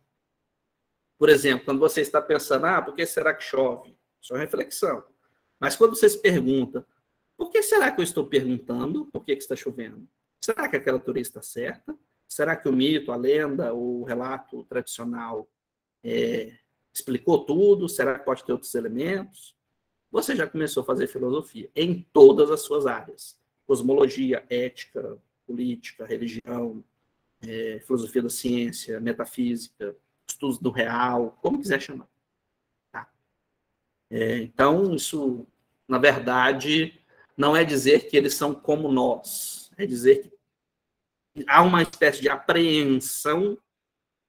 Por exemplo, quando você está pensando, por que será que chove? Isso é uma reflexão. Mas quando você se pergunta, por que será que eu estou perguntando por que está chovendo? Será que aquela teoria está certa? Será que o mito, a lenda, o relato tradicional explicou tudo? Será que pode ter outros elementos? Você já começou a fazer filosofia em todas as suas áreas. Cosmologia, ética, política, religião, filosofia da ciência, metafísica, estudos do real, como quiser chamar. Tá? Então, isso, na verdade, não é dizer que eles são como nós, é dizer que há uma espécie de apreensão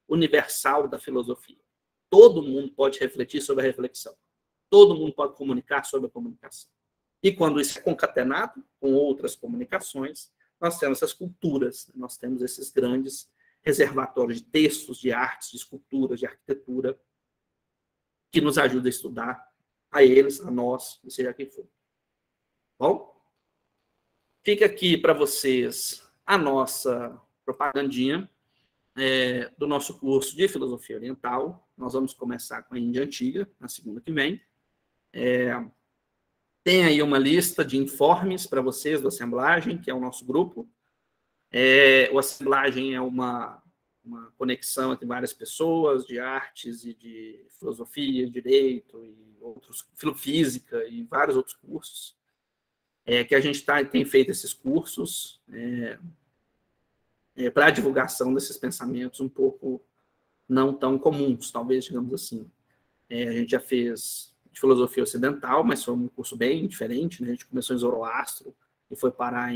universal da filosofia. Todo mundo pode refletir sobre a reflexão. Todo mundo pode comunicar sobre a comunicação. E quando isso é concatenado com outras comunicações, nós temos essas culturas, nós temos esses grandes reservatórios de textos, de artes, de esculturas, de arquitetura, que nos ajudam a estudar a eles, a nós, seja quem for. Bom, fica aqui para vocês a nossa propagandinha do nosso curso de Filosofia Oriental. Nós vamos começar com a Índia Antiga, na segunda que vem. Tem aí uma lista de informes para vocês do Assemblagem, que é o nosso grupo. O Assemblagem é uma conexão entre várias pessoas, de artes e de filosofia, direito, e outros, física e vários outros cursos, que a gente tem feito esses cursos para a divulgação desses pensamentos um pouco não tão comuns, talvez, digamos assim. A gente já fez de filosofia ocidental, mas foi um curso bem diferente, né? A gente começou em Zoroastro e foi parar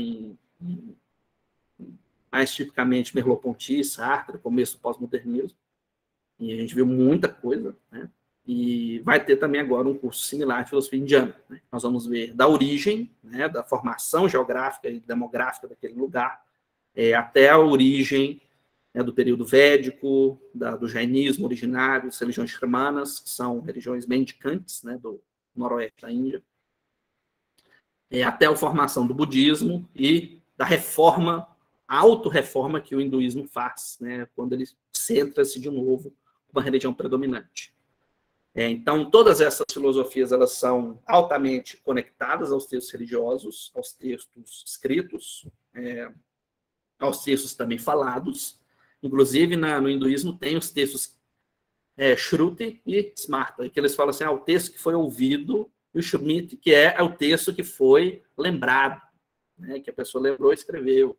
mais tipicamente Merleau-Ponty, Sartre, começo do pós-modernismo, e a gente viu muita coisa, né? E vai ter também agora um curso similar de filosofia indiana, né? Nós vamos ver da origem, né, da formação geográfica e demográfica daquele lugar, até a origem, né, do período védico, do jainismo originário, das religiões xamanas, que são religiões mendicantes, né, do noroeste da Índia, até a formação do budismo e da reforma, a autorreforma que o hinduísmo faz, né, quando ele centra-se de novo uma religião predominante. Então, todas essas filosofias elas são altamente conectadas aos textos religiosos, aos textos escritos, aos textos também falados. Inclusive, no hinduísmo, tem os textos Schruter e Smarta, que eles falam assim, o texto que foi ouvido, e o Schmidt, que é o texto que foi lembrado, né, que a pessoa lembrou e escreveu.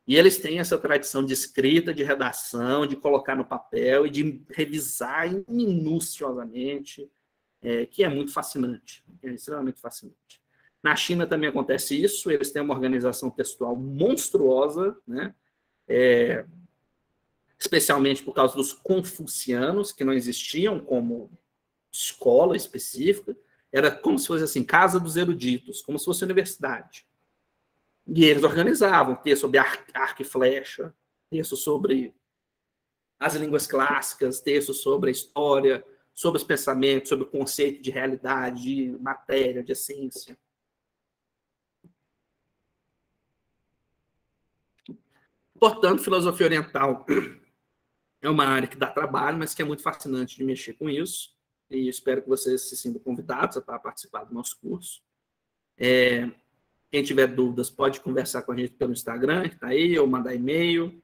E eles têm essa tradição de escrita, de redação, de colocar no papel e de revisar minuciosamente, que é muito fascinante, é extremamente fascinante. Na China também acontece isso, eles têm uma organização textual monstruosa, né? Especialmente por causa dos confucianos, que não existiam como escola específica, era como se fosse assim, casa dos eruditos, como se fosse universidade. E eles organizavam texto sobre arco e flecha, texto sobre as línguas clássicas, texto sobre a história, sobre os pensamentos, sobre o conceito de realidade, de matéria, de essência. Portanto, filosofia oriental é uma área que dá trabalho, mas que é muito fascinante de mexer com isso. E espero que vocês se sintam convidados a participar do nosso curso. Quem tiver dúvidas pode conversar com a gente pelo Instagram, que está aí, ou mandar e-mail,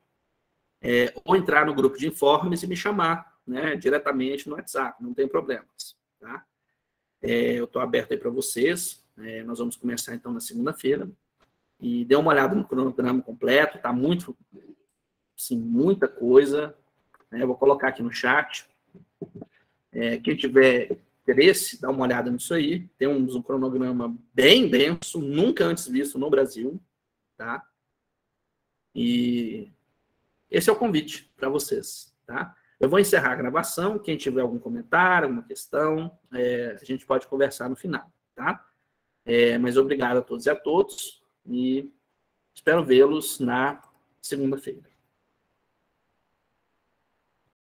ou entrar no grupo de informes e me chamar, né, diretamente no WhatsApp, não tem problemas. Tá? Eu estou aberto aí para vocês. Nós vamos começar então na segunda-feira. E dê uma olhada no cronograma completo, tá muito, assim, muita coisa. Eu vou colocar aqui no chat. Quem tiver interesse, dá uma olhada nisso aí. Temos um cronograma bem denso, nunca antes visto no Brasil. Tá? E esse é o convite para vocês. Tá? Eu vou encerrar a gravação. Quem tiver algum comentário, alguma questão, a gente pode conversar no final. Tá? Mas obrigado a todos e a todos. E espero vê-los na segunda-feira.